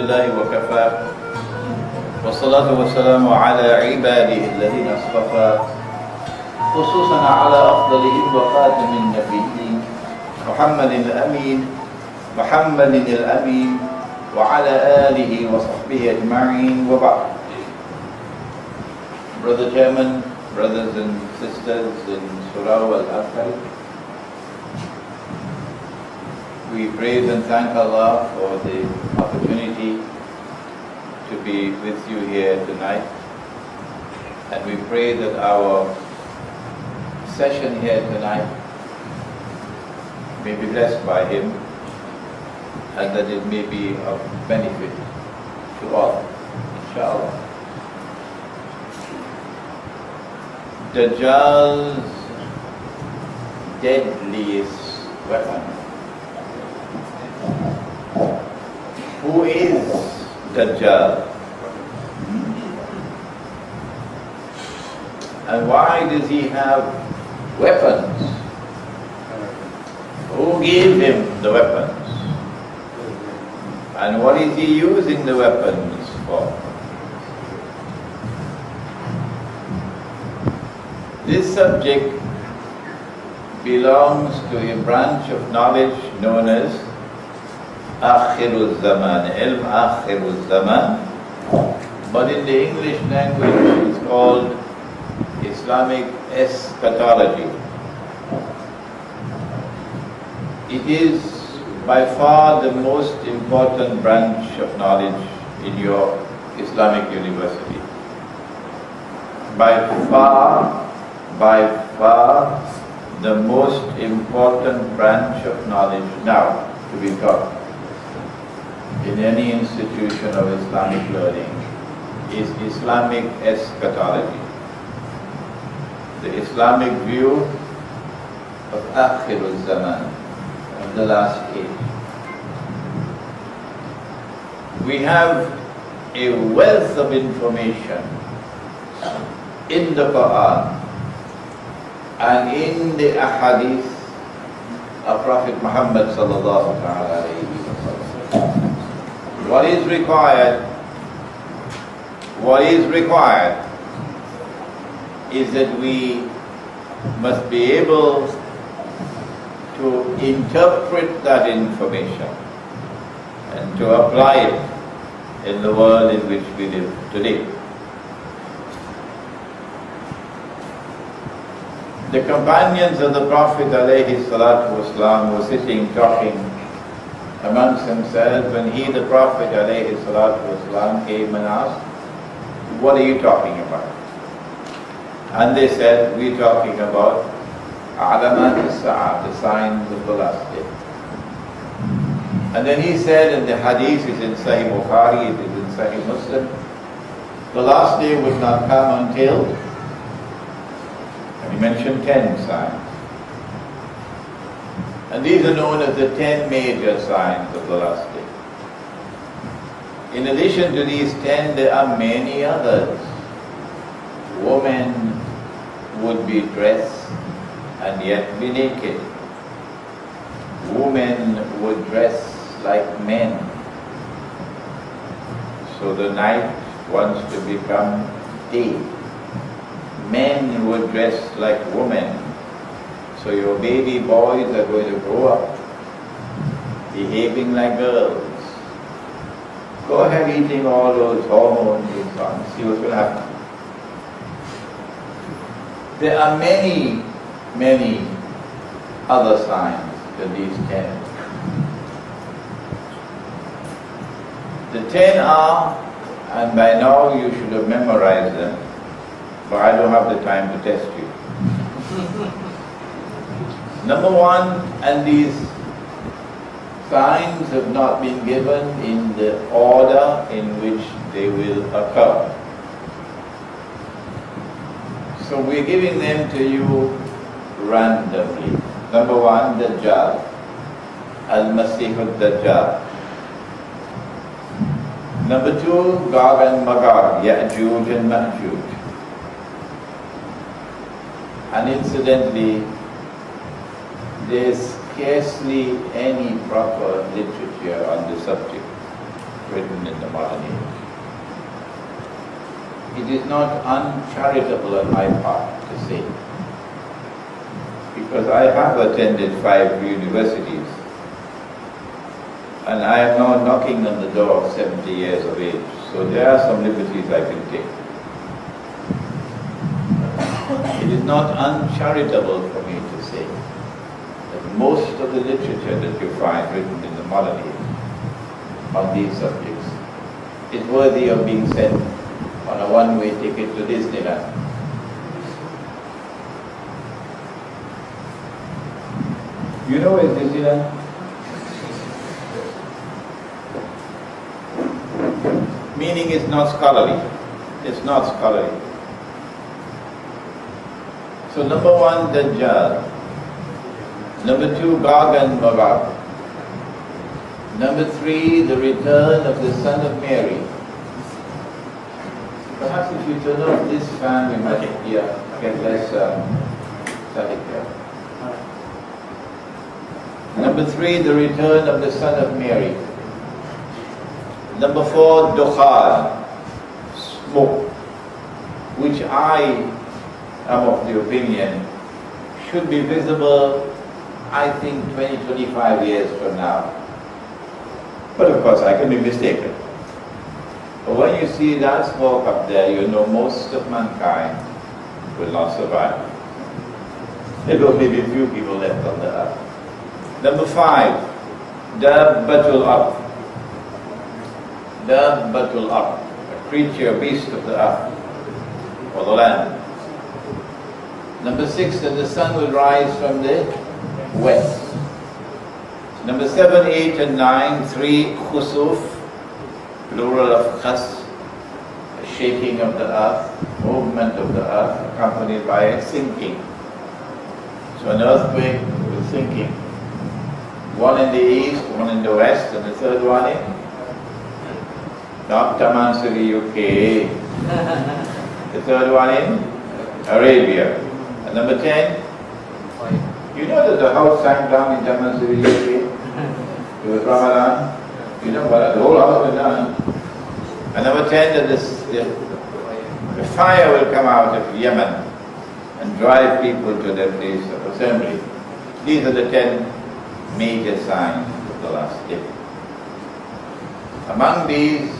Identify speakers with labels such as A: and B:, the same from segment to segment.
A: لله وكفى والصلاة والسلام على عباده الذين اصطفى خصوصا على أفضلهم وخاتم النبيين محمد الأمين وعلى آله وصحبه أجمعين وبعد. Brother Chairman, brothers and sisters in Surah Al-Akhir, we praise and thank Allah for the opportunity to be with you here tonight, and we pray that our session here tonight may be blessed by Him and that it may be of benefit to all, inshallah. Dajjal's deadliest weapon. Who is Dajjal? And why does he have weapons? Who gave him the weapons? And what is he using the weapons for? This subject belongs to a branch of knowledge known as Akhirul Zaman, Ilm Akhirul Zaman, but in the English language it's called Islamic eschatology. It is by far the most important branch of knowledge in your Islamic university. By far the most important branch of knowledge now to be taught in any institution of Islamic learning is Islamic eschatology, the Islamic view of Akhirul Zaman, of the last age. We have a wealth of information in the Quran and in the Ahadith of Prophet Muhammad sallallahu alaihi wasallam. What is required is that we must be able to interpret that information and to apply it in the world in which we live today. The companions of the Prophet ﷺ were sitting talking amongst themselves when the Prophet ﷺ came and asked, "What are you talking about?" And they said, "We're talking about Alamat as-Sa'ah, the signs of the last day." And then he said, and the hadith is in Sahih Bukhari, it is in Sahih Muslim, the last day would not come until, and he mentioned 10 signs. And these are known as the 10 major signs of the last day. In addition to these 10, there are many others. Women would be dressed and yet be naked. Women would dress like men. So the night wants to become day. Men would dress like women. So your baby boys are going to grow up behaving like girls. Go ahead eating all those hormones and so on, see what will happen. There are many other signs than these 10. The 10 are, and by now you should have memorized them, but I don't have the time to test you. Number 1, and these signs have not been given in the order in which they will occur. So we're giving them to you randomly. Number 1, Dajjal, Al-Masih al-Dajjal. Number 2, Gog and Magog, Ya'juj and Ma'juj. And incidentally, there's scarcely any proper literature on the subject. written in the modern age. It is not uncharitable on my part to say, because I have attended 5 universities and I am now knocking on the door of 70 years of age, so there are some liberties I can take. It is not uncharitable for me to say that most of the literature that you find written in the modern age on these subjects is worthy of being sent on a one-way ticket to Disneyland. You know where Disneyland? Meaning it's not scholarly. It's not scholarly. So number 1, Dajjal. Number 2, Gog and Magog. Number 3, the return of the Son of Mary. Perhaps if you turn off this fan, we might get less static here. Number 3, the return of the Son of Mary. Number 4, Dukhan, smoke, which I am of the opinion should be visible, I think, 20-25 years from now. But of course, I can be mistaken. But when you see that smoke up there, you know most of mankind will not survive. There will be a few people left on the earth. Number 5, Dabbatul Ard. Dabbatul Ard, a creature, a beast of the earth, or the land. Number 6, that the sun will rise from the west. Number 7, 8 and 9, 3, Khusuf, plural of Khas, a shaking of the earth, movement of the earth, accompanied by a sinking. So an earthquake with sinking. 1 in the east, 1 in the west, and the third one in not Tamansuri, UK. The third one in Arabia. And number 10, you know that the house sank down in Tamansuri, UK? It was Ramadan. You know what? The whole house was down. And number 10, that the fire will come out of Yemen and drive people to their place of assembly. These are the 10 major signs of the last day. Among these,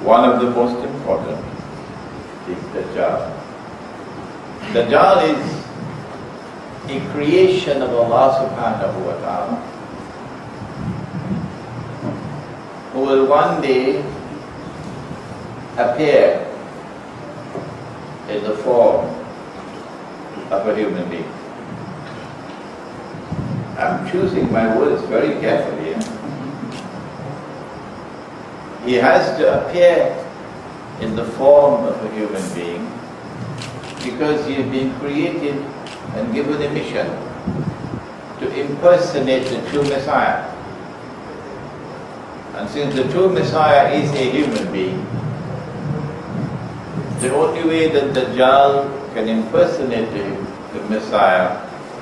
A: one of the most important is Dajjal. Dajjal is a creation of Allah subhanahu wa ta'ala, who will one day appear in the form of a human being. I'm choosing my words very carefully. He has to appear in the form of a human being because he has been created and given a mission to impersonate the true Messiah. And since the true Messiah is a human being, the only way that Dajjal can impersonate the Messiah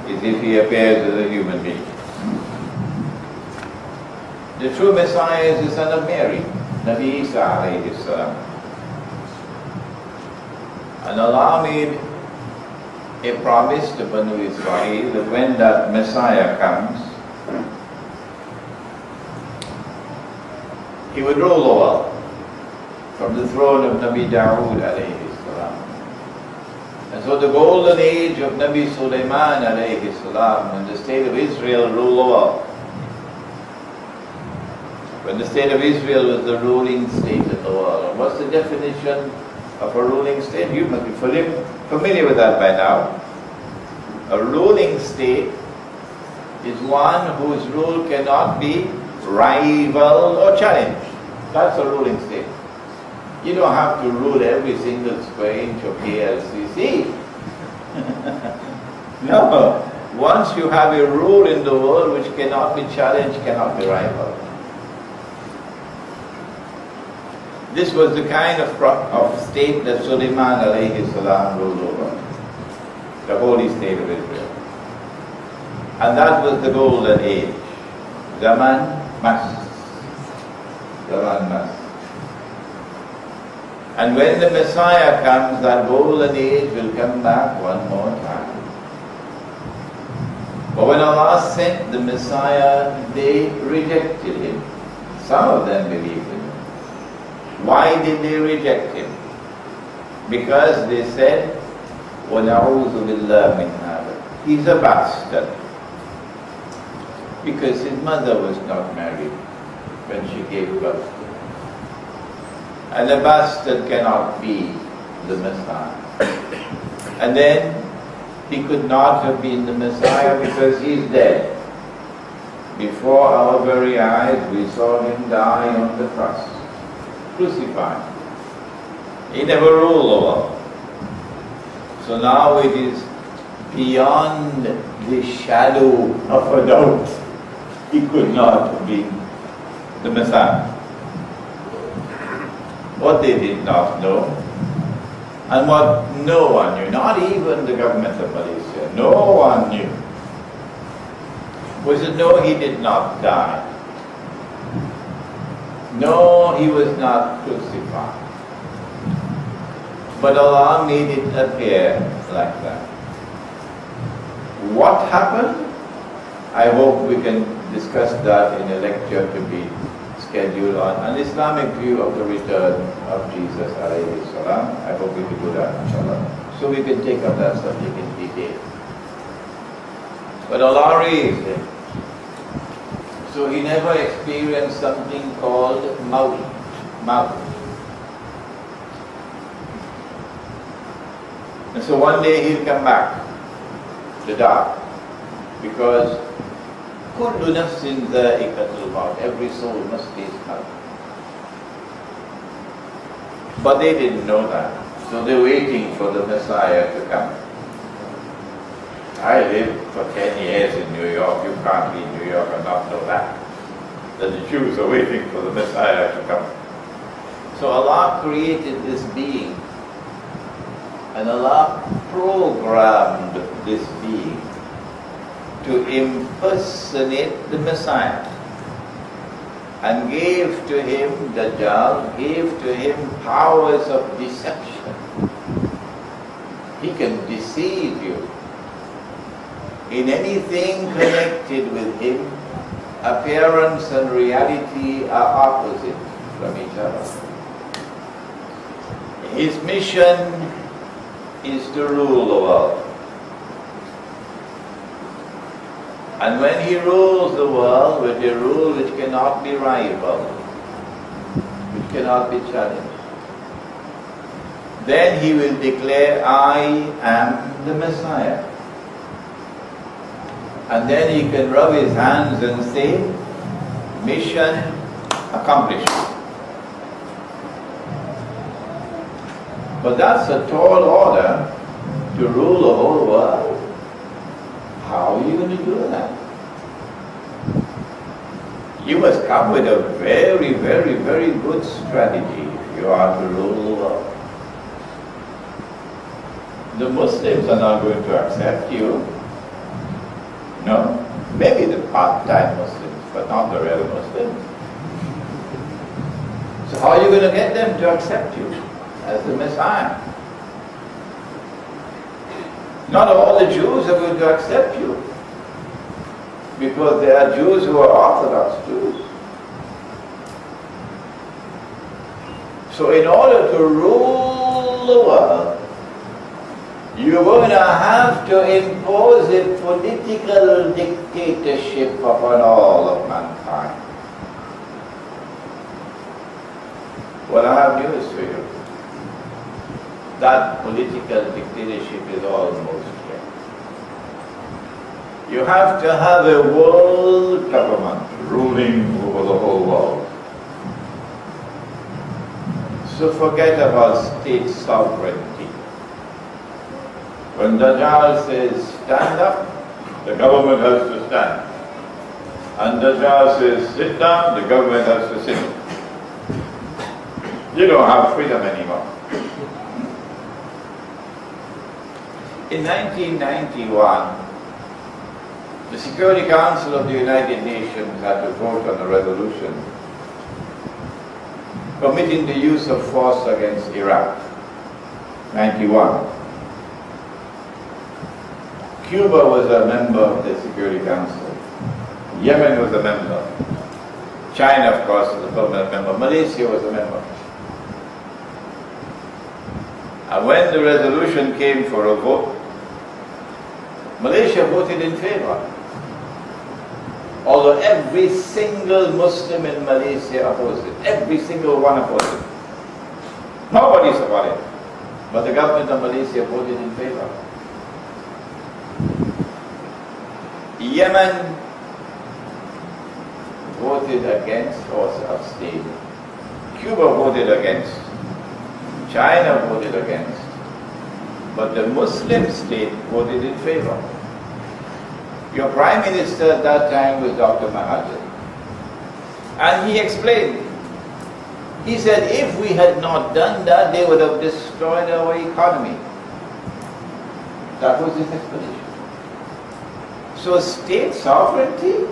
A: is if he appears as a human being. The true Messiah is the son of Mary, Nabi Isa alayhi salam. And Allah made a promise to Banu Israel that when that Messiah comes, he would rule over from the throne of Nabi Dawood alayhi salam. And so the golden age of Nabi Sulaiman alayhi salam, when the state of Israel ruled over, when the state of Israel was the ruling state of the world. What's the definition of a ruling state? You must be familiar with that by now. A ruling state is one whose rule cannot be rivaled or challenged. That's a ruling state. You don't have to rule every single square inch of KLCC. No. Once you have a rule in the world which cannot be challenged, cannot be rivaled. This was the kind of state that Sulaiman alayhi salam ruled over, the holy state of Israel. And that was the golden age, Zaman Mas. Zamannas. And when the Messiah comes, that golden age will come back one more time. But when Allah sent the Messiah, they rejected him. Some of them believed in him. Why did they reject him? Because they said, وَنَعُوذُ بِاللَّهِ مِنْ هَذَا. He's a bastard. Because his mother was not married when she gave birth. And a bastard cannot be the Messiah. And then he could not have been the Messiah because he's dead. Before our very eyes we saw him die on the cross, crucified. He never ruled over. So now it is beyond the shadow of a doubt. He could not have been the Messiah. What they did not know, and what no one knew, not even the government of Malaysia, no one knew, was that no, he did not die. No, he was not crucified. But Allah made it appear like that. What happened? I hope we can discuss that in a lecture to be scheduled on an Islamic view of the return of Jesus alayhi salam. I hope we can do that, inshallah. So we can take up that subject in detail. But Allah raised him. So he never experienced something called maut. And so one day he'll come back to die. Because kullu nafsin dha'iqatul maut, every soul must taste death. But they didn't know that. So they're waiting for the Messiah to come. I lived for 10 years in New York. You can't be in New York and not know that. That the Jews are waiting for the Messiah to come. So Allah created this being. And Allah programmed this being to impersonate the Messiah. And gave to him Dajjal, gave to him powers of deception. He can deceive you. In anything connected with him, appearance and reality are opposite from each other. His mission is to rule the world. And when he rules the world with a rule which cannot be rivaled, which cannot be challenged, then he will declare, I am the Messiah. And then he can rub his hands and say, mission accomplished. But that's a tall order to rule the whole world. How are you going to do that? You must come with a very, very, very good strategy if you are to rule the world. The Muslims are not going to accept you. No, maybe the part-time Muslims, but not the real Muslims. So how are you going to get them to accept you as the Messiah? Not all the Jews are going to accept you, because there are Jews who are Orthodox Jews. So in order to rule the world, you're going to have to impose a political dictatorship upon all of mankind. Well, I have news for you. That political dictatorship is almost here. You have to have a world government ruling over the whole world. So forget about state sovereignty. When Dajjal says stand up, the government has to stand. And Dajjal says sit down, the government has to sit. You don't have freedom anymore. In 1991, the Security Council of the United Nations had to vote on a resolution permitting the use of force against Iraq, 91. Cuba was a member of the Security Council. Yemen was a member. China, of course, was a permanent member. Malaysia was a member. And when the resolution came for a vote, Malaysia voted in favor. Although every single Muslim in Malaysia opposed it. Every single one opposed it. Nobody supported it. But the government of Malaysia voted in favor. Yemen voted against or abstained. Cuba voted against. China voted against. But the Muslim state voted in favor. Your Prime Minister at that time was Dr. Mahathir. And he explained. He said, if we had not done that, they would have destroyed our economy. That was his explanation. So state sovereignty,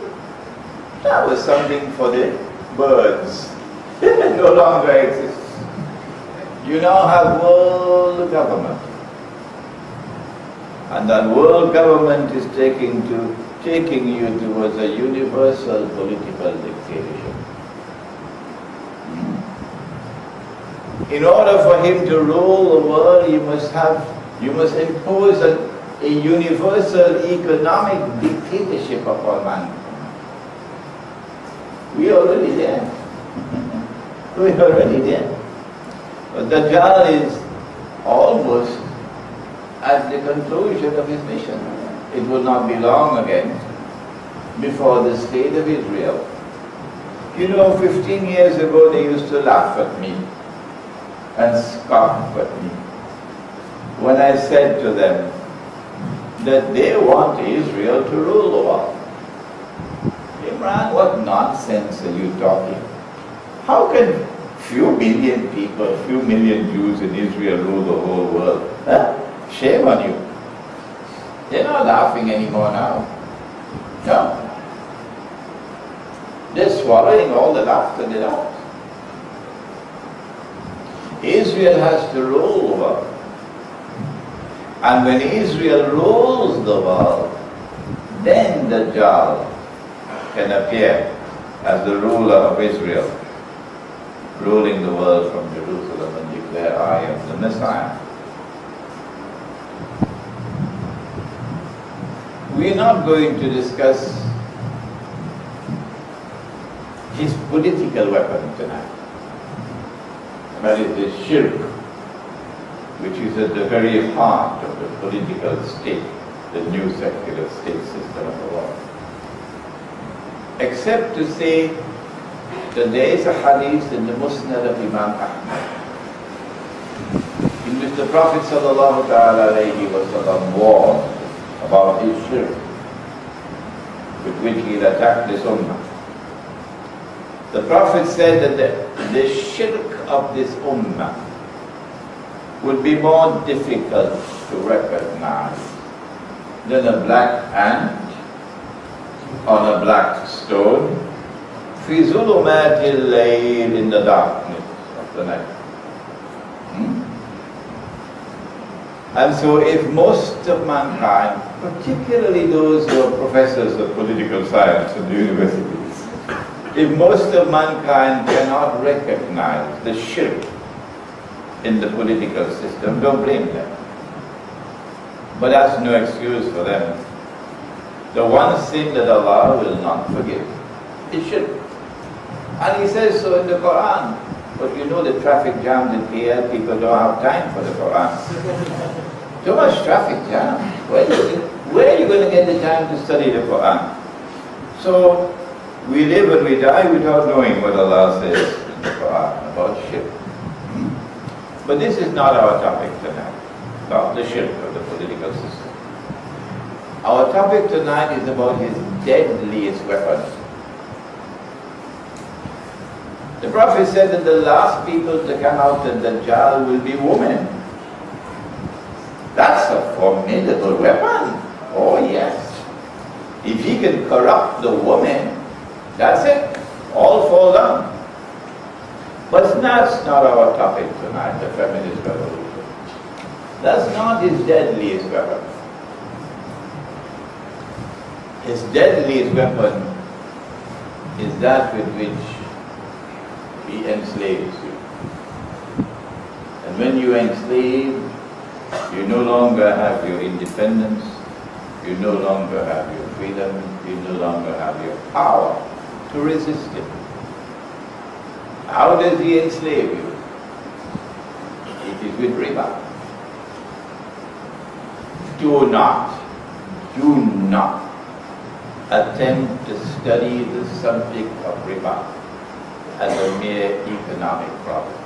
A: that was something for the birds. It no longer exists. You now have world government. And that world government is taking you towards a universal political dictatorship. In order for him to rule the world, you must impose a universal economic dictatorship upon mankind. We are already there. We are already there. But Dajjal is almost at the conclusion of his mission. It will not be long again before the state of Israel. You know, 15 years ago they used to laugh at me and scoff at me when I said to them that they want Israel to rule the world. Imran, what nonsense are you talking? How can few million people, few million Jews in Israel rule the whole world? Huh? Shame on you. They're not laughing anymore now. No. They're swallowing all the laughter they laughed. Israel has to rule the world. And when Israel rules the world, then the Dajjal can appear as the ruler of Israel, ruling the world from Jerusalem and declare, I am the Messiah. We are not going to discuss his political weapon tonight. That is the shirk, which is at the very heart of the political state, the new secular state system of the world. Except to say that there is a hadith in the Musnad of Imam Ahmad, in which the Prophet ﷺ warned about his shirk, with which he had attacked this ummah. The Prophet said that the shirk of this ummah would be more difficult to recognize than a black ant on a black stone, fi zulumatil layl, in the darkness of the night. And so if most of mankind, particularly those who are professors of political science in the universities, if most of mankind cannot recognize the shirk in the political system, don't blame them. But that's no excuse for them. The one sin that Allah will not forgive is shirk. And He says so in the Quran. But you know the traffic jams in KL, people don't have time for the Quran. Too much traffic jam. Where are you going to get the time to study the Quran? So we live and we die without knowing what Allah says in the Quran about shirk. But this is not our topic tonight, about the shirk of the political system. Our topic tonight is about his deadliest weapon. The Prophet said that the last people to come out of the Dajjal will be women. That's a formidable weapon. Oh yes. If he can corrupt the woman, that's it. All fall down. But that's not our topic tonight, the feminist revolution. That's not his deadliest weapon. His deadliest weapon is that with which he enslaves you. And when you enslave, you no longer have your independence, you no longer have your freedom, you no longer have your power to resist him. How does he enslave you? It is with Riba. Do not attempt to study the subject of Riba as a mere economic problem.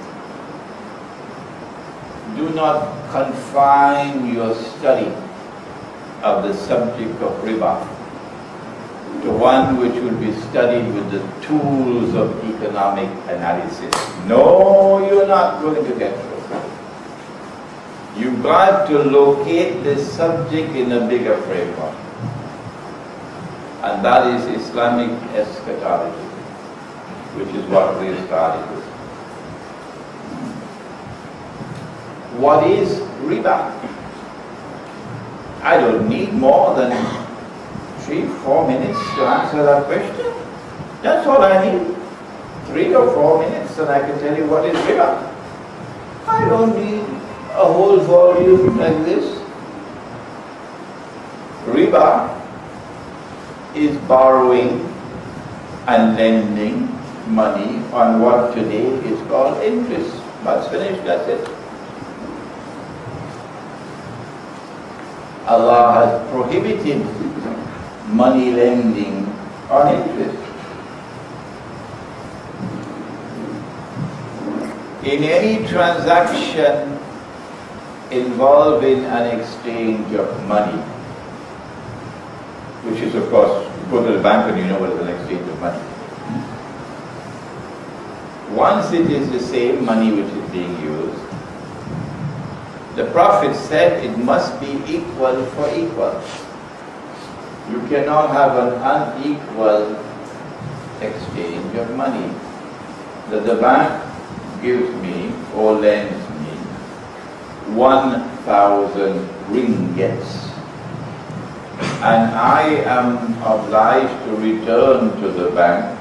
A: Do not confine your study of the subject of Riba to one which will be studied with the tools of economic analysis. No, you're not going to get through. You've got to locate this subject in a bigger framework. And that is Islamic eschatology, which is what we started with. What is riba? I don't need more than 3-4 minutes to answer that question. That's all I need. 3 or 4 minutes and I can tell you what is riba. I don't need a whole volume like this. Riba is borrowing and lending money on what today is called interest. That's finished, that's it. Allah has prohibited money lending on interest. In any transaction involving an exchange of money, which is of course, you go to the bank and you know what is an exchange of money. Once it is the same money which is being used, the Prophet said it must be equal for equal. You cannot have an unequal exchange of money. That the bank gives me or lends me 1,000 ringgits, and I am obliged to return to the bank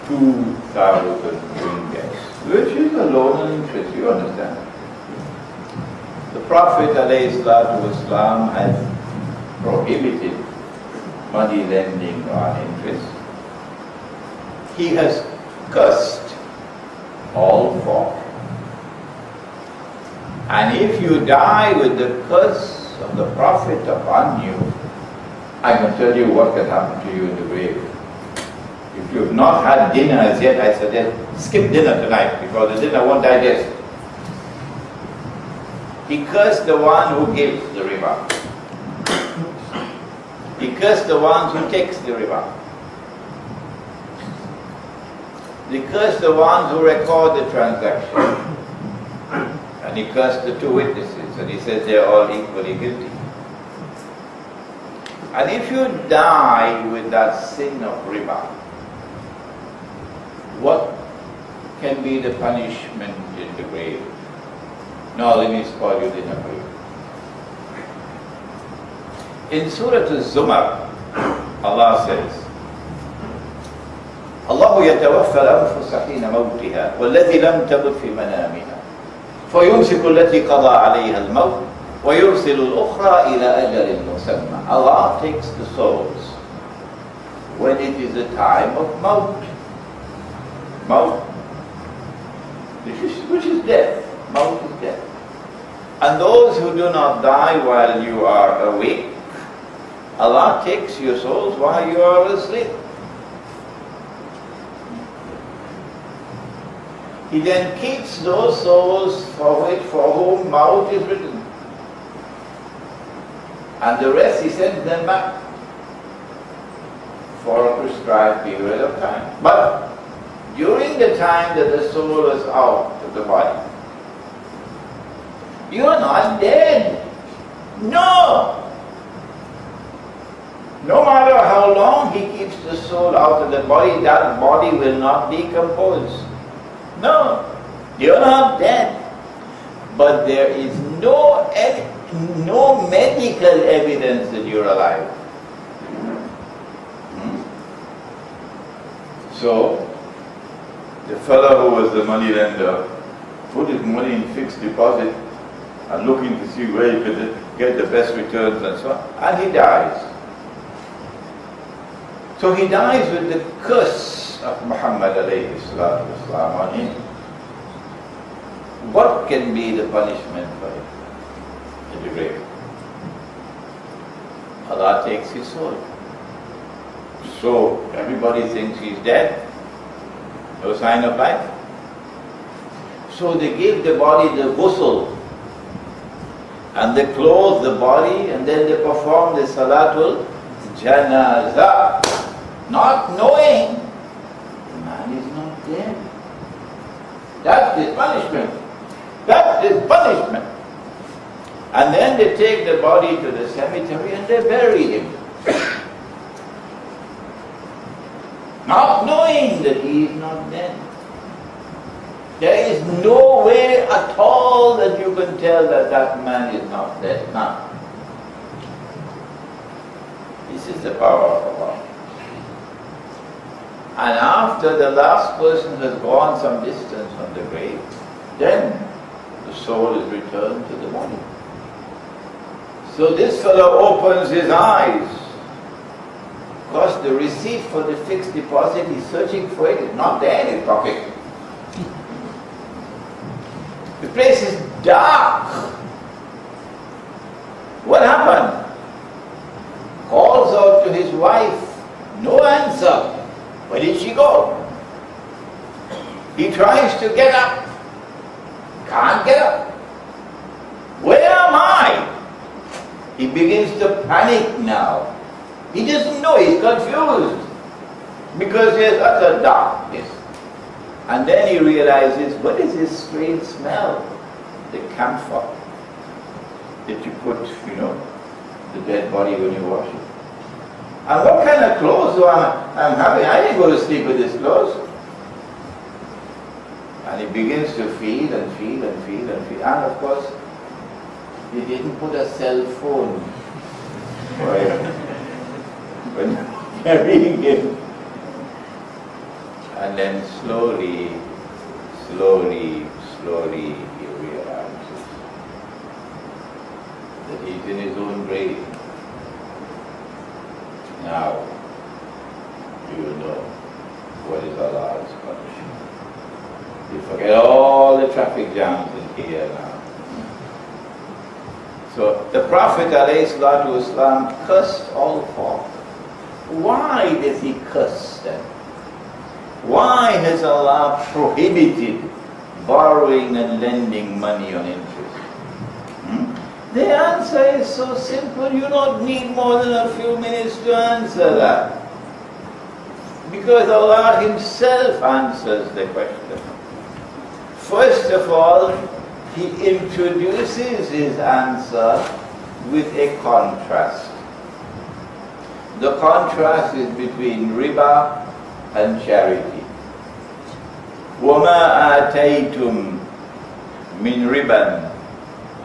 A: 2,000 ringgits, which is a loan and interest, you understand? The Prophet ﷺ has prohibited money lending on interest. He has cursed all four. And if you die with the curse of the Prophet upon you, I can tell you what can happen to you in the grave. If you have not had dinner as yet, I suggest skip dinner tonight because the dinner won't digest. He cursed the one who gives the riba. He cursed the ones who takes the riba. He cursed the ones who record the transaction. And he cursed the two witnesses, and he said they are all equally guilty. And if you die with that sin of riba, what can be the punishment in the grave? No, let me spoil you dinner for you. In Surah Al-Zumar, Allah says, الله يتوفى الأنفس حين موتها والتي لم تمت في منامها فيمسك التي قضى عليها الموت ويرسل الأخرى إلى أجل مسمى. Allah takes the souls when it is a time of maut. Maut, which is death. Maut is death. And those who do not die while you are awake, Allah takes your souls while you are asleep. He then keeps those souls for whom maut is written. And the rest he sends them back for a prescribed period of time. But during the time that the soul is out of the body, you are not dead. No! No matter how long he keeps the soul out of the body, that body will not decompose. No. You're not dead. But there is no medical evidence that you're alive. So, the fellow who was the money lender put his money in fixed deposit and looking to see where he could get the best returns and so on, and he dies. So he dies with the curse of Muhammad alayhi salatu wasalam on him. What can be the punishment for him in the grave? Allah takes his soul. So everybody thinks he's dead. No sign of life. So they give the body the ghusl, and they clothe the body, and then they perform the salatul janazah, not knowing the man is not dead. That's his punishment. That's his punishment. And then they take the body to the cemetery and they bury him, not knowing that he is not dead. There is no way at all that you can tell that that man is not dead. None. This is the power of Allah. And after the last person has gone some distance from the grave, then the soul is returned to the body. So this fellow opens his eyes, because the receipt for the fixed deposit, he's searching for it, it's not there in his pocket. The place is dark. What happened? Calls out to his wife, no answer. Where did she go? He tries to get up, can't get up. Where am I? He begins to panic now. He doesn't know, he's confused, because there's utter darkness. And then he realizes, what is this strange smell? The camphor that you put, the dead body when you wash it. And what kind of clothes do I'm having? I didn't go to sleep with this clothes. And he begins to feel and feel and feel and feel. And of course, he didn't put a cell phone when carrying him. And then slowly he realizes that he's in his own grave. Now, you will know what is Allah's punishment. You forget all the traffic jams in here now. So the Prophet ﷺ cursed all four. Why does he curse them? Why has Allah prohibited borrowing and lending money on interest? The answer is so simple, you don't need more than a few minutes to answer that. Because Allah Himself answers the question. First of all, He introduces His answer with a contrast. The contrast is between riba and charity. وَمَا آتَيْتُم مِّن رِبًا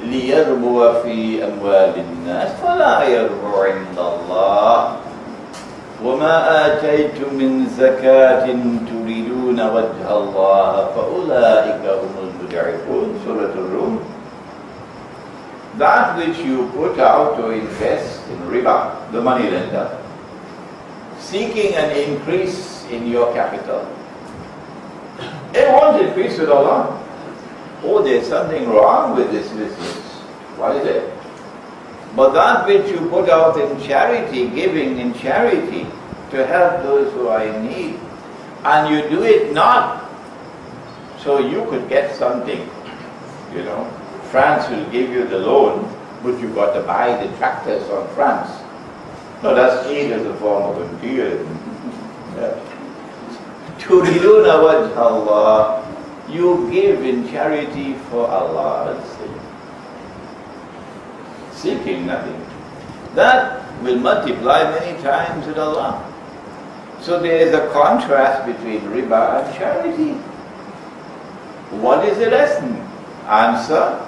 A: لِيَرْبُوَ فِي أَمْوَالِ النَّاسِ فَلَا يَرْبُو عِندَ اللَّهِ وَمَا آتَيْتُم مِّن زَكَاةٍ تُرِيدُونَ وَجْهَ اللَّهِ فَأُولَٰئِكَ هُمُ الْمُضْعِفُونَ Surah Al-Rum. That which you put out to invest in riba, the money lender, seeking an increase in your capital. It won't increase with Allah. Oh, there's something wrong with this business. What is it? But that which you put out in charity, giving in charity, to help those who are in need, and you do it not so you could get something, France will give you the loan, but you've got to buy the tractors from France. No, that's aid as a form of imperialism. تُرِيدُونَ وَجْهَ اللَّهِ, you give in charity for Allah's sake, seeking nothing. That will multiply many times with Allah. So there is a contrast between riba and charity. What is the lesson? Answer,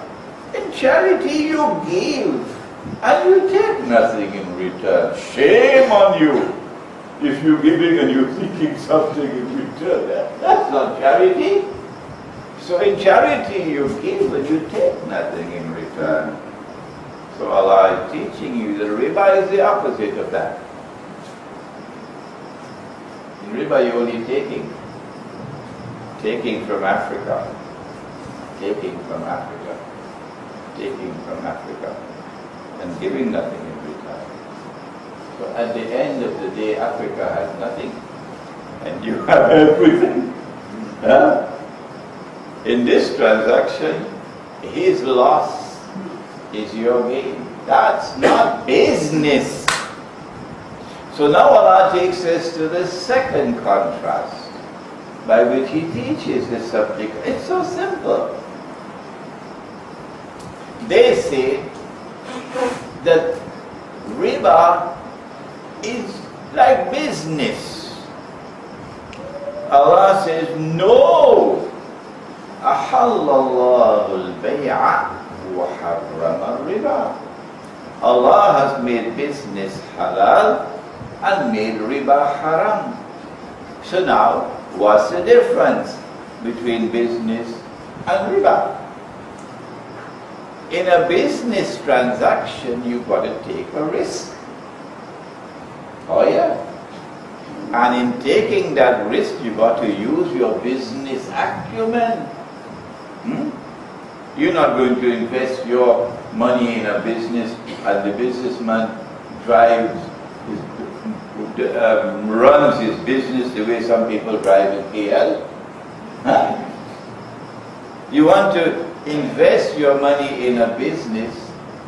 A: in charity you give and you take nothing in return. Shame on you if you're giving and you're seeking something in return. That's not charity. So in charity you give and you take nothing in return. So Allah is teaching you that riba is the opposite of that. In riba you're only taking from Africa, taking from Africa, taking from Africa, and giving nothing in return. So at the end of the day, Africa has nothing, and you have everything. Huh? In this transaction, his loss is your gain. That's not business. So now Allah takes us to the second contrast by which he teaches the subject. It's so simple. They say that riba is like business. Allah says, no. أحل الله البيع وحرم الربا. Allah has made business halal and made riba haram. So now, what's the difference between business and riba? In a business transaction, you've got to take a risk. Oh yeah. And in taking that risk, you've got to use your business acumen. You're not going to invest your money in a business and the businessman runs his business the way some people drive in KL. Huh? You want to invest your money in a business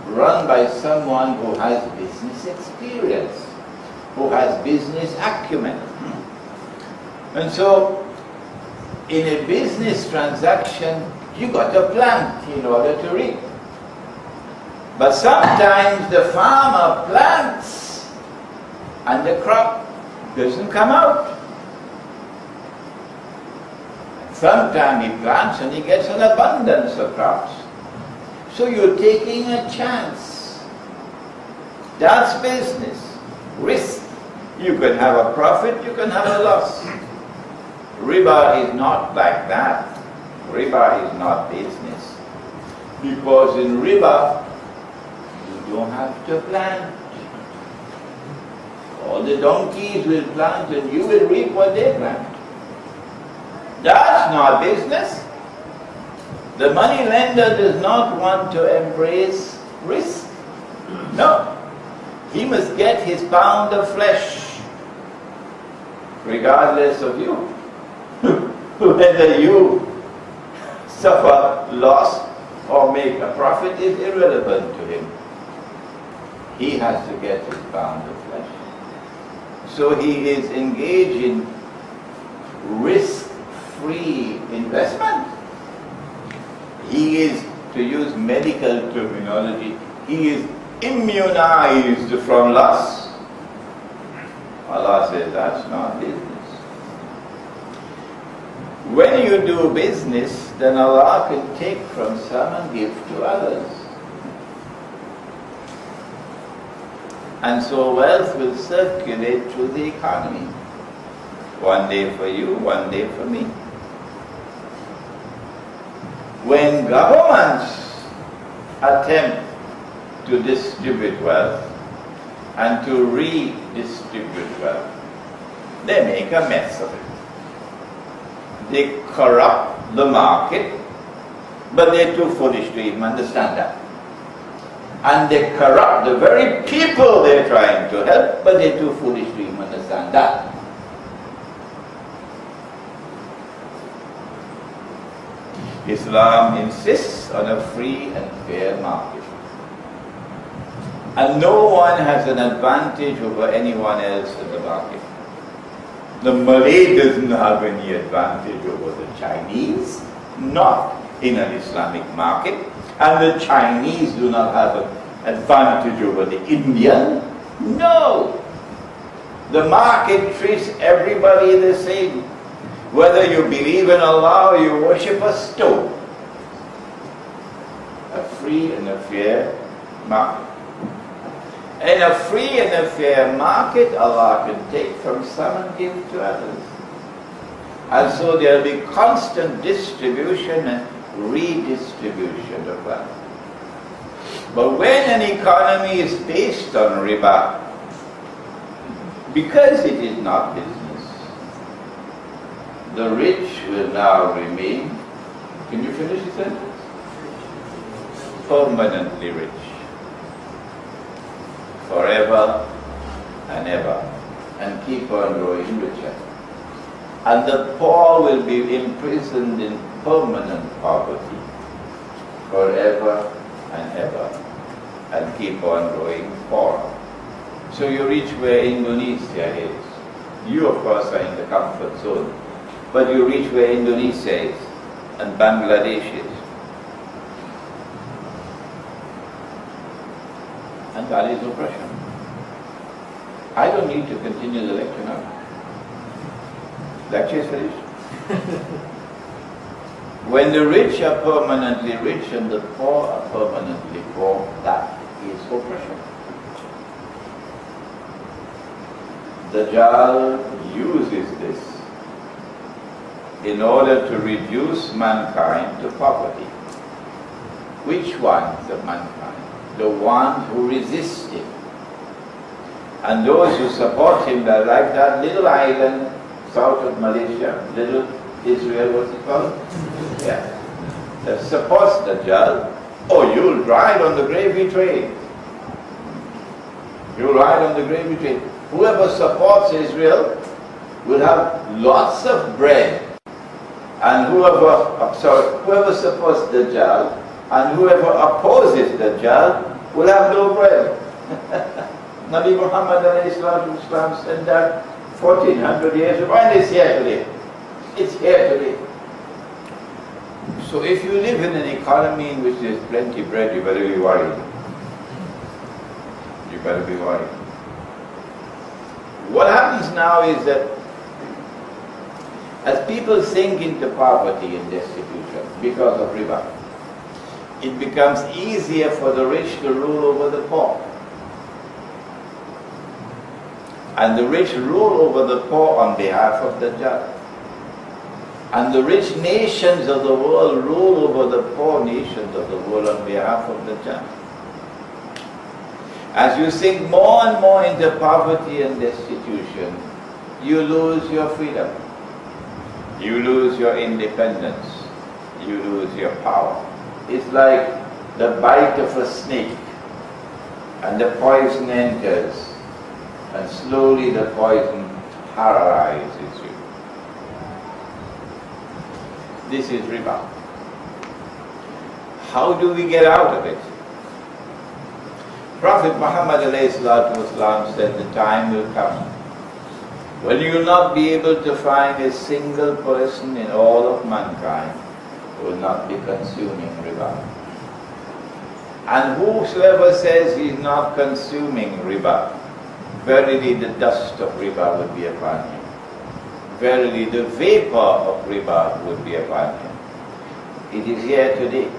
A: run by someone who has business experience, who has business acumen. And so, in a business transaction, you got to plant in order to reap. But sometimes the farmer plants and the crop doesn't come out. Sometimes he plants and he gets an abundance of crops. So you're taking a chance. That's business. Risk. You can have a profit, you can have a loss. Riba is not like that. Riba is not business. Because in riba, you don't have to plant. All the donkeys will plant and you will reap what they plant. That's not business. The money lender does not want to embrace risk. No. He must get his pound of flesh, regardless of you. Whether you suffer loss or make a profit is irrelevant to him. He has to get his pound of flesh. So he is engaged in risk-free investment. He is, to use medical terminology, he is immunized from loss. Allah says that's not business. When you do business, then Allah can take from some and give to others. And so wealth will circulate through the economy. One day for you, one day for me. When governments attempt to distribute wealth and to redistribute wealth, they make a mess of it. They corrupt the market, but they're too foolish to even understand that. And they corrupt the very people they're trying to help, but they're too foolish to even understand that. Islam insists on a free and fair market. And no one has an advantage over anyone else in the market. The Malay doesn't have any advantage over the Chinese, not in an Islamic market. And the Chinese do not have an advantage over the Indian. No. The market treats everybody the same. Whether you believe in Allah or you worship a stone. A free and a fair market. In a free and a fair market, Allah can take from some and give to others. And so there will be constant distribution and redistribution of wealth. But when an economy is based on riba, because it is not business, the rich will now remain, can you finish the sentence? Permanently rich. Forever and ever. And keep on growing richer. And the poor will be imprisoned in permanent poverty. Forever and ever. And keep on growing poorer. So you reach where Indonesia is. You of course are in the comfort zone. But you reach where Indonesia is and Bangladesh is. And that is oppression. I don't need to continue the lecture now. Lecture is finished. When the rich are permanently rich and the poor are permanently poor, that is oppression. Dajjal uses this in order to reduce mankind to poverty. Which ones of mankind? The ones who resist him. And those who support him, they're like that little island south of Malaysia, little Israel, what's it called? Yeah. That supports Dajjal. Oh, you'll ride on the gravy train. You'll ride on the gravy train. Whoever supports Israel will have lots of bread. And whoever supports Dajjal and whoever opposes Dajjal will have no bread. Nabi Muhammad said that 1400 years ago, and it's here today. It's here today. So if you live in an economy in which there's plenty of bread, you better be worried. You better be worried. What happens now is that as people sink into poverty and destitution because of riba, it becomes easier for the rich to rule over the poor. And the rich rule over the poor on behalf of the Dajjal. And the rich nations of the world rule over the poor nations of the world on behalf of the Dajjal. As you sink more and more into poverty and destitution, you lose your freedom. You lose your independence. You lose your power. It's like the bite of a snake, and the poison enters, and slowly the poison paralyzes you. This is riba. How do we get out of it? Prophet Muhammad said the time will come when you will not be able to find a single person in all of mankind who will not be consuming riba. And whosoever says he is not consuming riba, verily the dust of riba would be upon him. Verily the vapor of riba would be upon him. It is here today.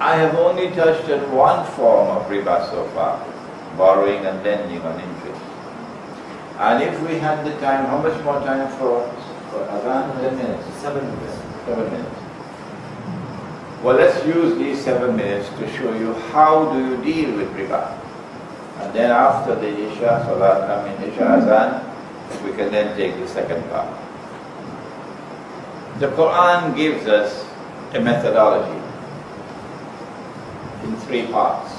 A: I have only touched on one form of riba so far, borrowing and lending on interest. And if we had the time, how much more time for Adhan? 10 minutes? 7 minutes. 7 minutes. Well, let's use these 7 minutes to show you how do you deal with riba. And then after the Isha Azan, we can then take the second part. The Quran gives us a methodology in 3 parts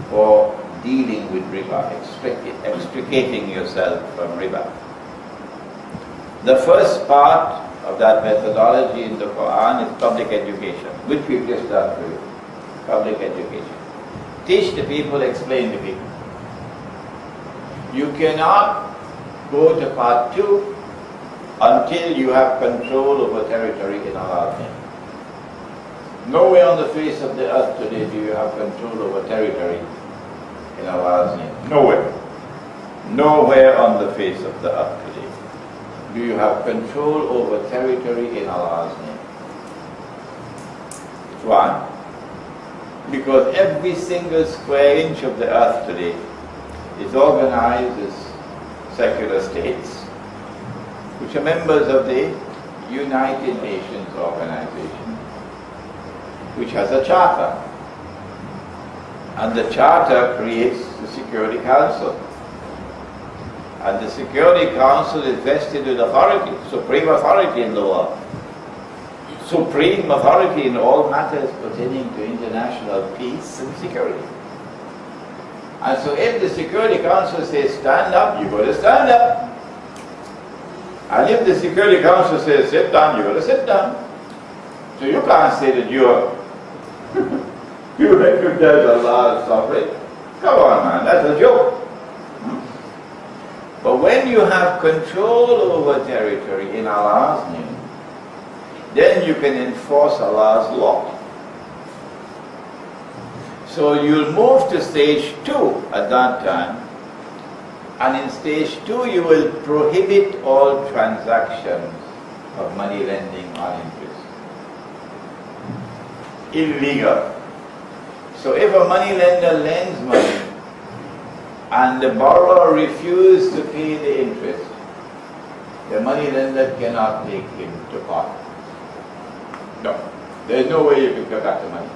A: for dealing with riba, extricating yourself from riba. The first part of that methodology in the Quran is public education, which we've just done for you. Public education. Teach the people, explain to people. You cannot go to part 2 until you have control over territory in Allah's name. Nowhere on the face of the earth today do you have control over territory in Allah's name. Nowhere. Nowhere on the face of the earth today. do you have control over territory in Allah's name? Why? Because every single square inch of the earth today is organized as secular states, which are members of the United Nations organization, which has a charter. And the charter creates the Security Council. And the Security Council is vested with authority, supreme authority in the world. Supreme authority in all matters pertaining to international peace and security. And so if the Security Council says stand up, you've got to stand up. And if the Security Council says sit down, you've got to sit down. So you can't say that you recognize Allah as sovereign. Come on, man, that's a joke. But when you have control over territory in Allah's name, then you can enforce Allah's law. So you'll move to stage 2 at that time, and in stage 2 you will prohibit all transactions of money lending on interest. Illegal. So if a money lender lends money and the borrower refuses to pay the interest, the money lender cannot take him to court. No, there is no way you can get back the money,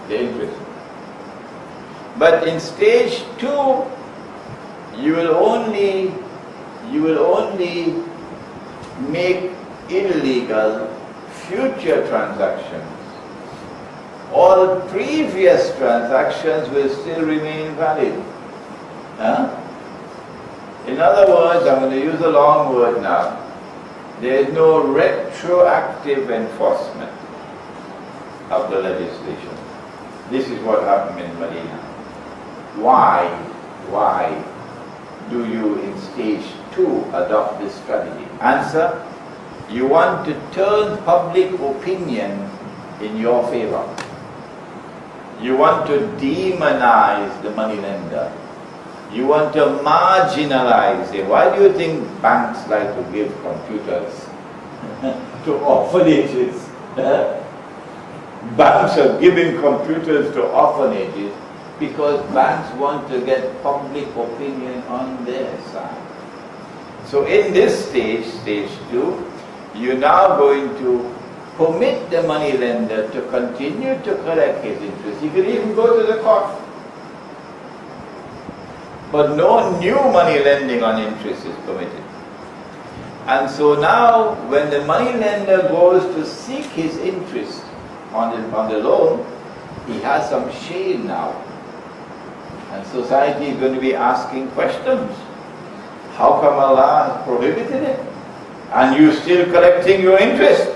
A: the interest. But in stage 2, you will only make illegal future transactions. All previous transactions will still remain valid. In other words, I'm going to use a long word now. There is no retroactive enforcement of the legislation. This is what happened in Medina. Why do you in stage 2 adopt this strategy? Answer, you want to turn public opinion in your favor. You want to demonize the money lender. You want to marginalize him. Why do you think banks like to give computers to orphanages? Banks are giving computers to orphanages because banks want to get public opinion on their side. So in this stage, stage 2, you're now going to permit the money lender to continue to collect his interest. He could even go to the court. But no new money lending on interest is permitted. And so now, when the money lender goes to seek his interest on the loan, he has some shame now. And society is going to be asking questions. How come Allah has prohibited it? And you still collecting your interest?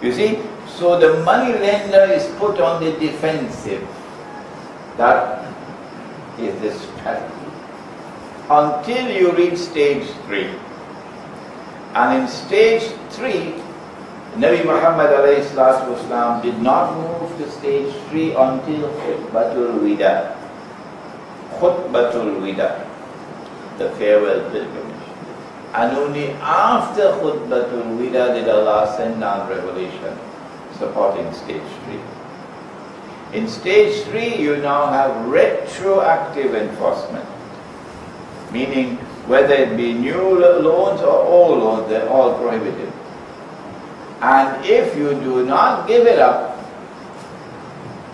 A: You see, so the money lender is put on the defensive. That is the strategy. Until you reach stage 3. And in stage 3, Nabi Muhammad ﷺ did not move to stage 3 until Khutbatul Wida. Khutbatul Wida, the farewell pilgrimage. And only after Khutbatul Wida did Allah send down revelation supporting stage 3. In stage 3, you now have retroactive enforcement, meaning whether it be new loans or old loans, they're all prohibited. And if you do not give it up,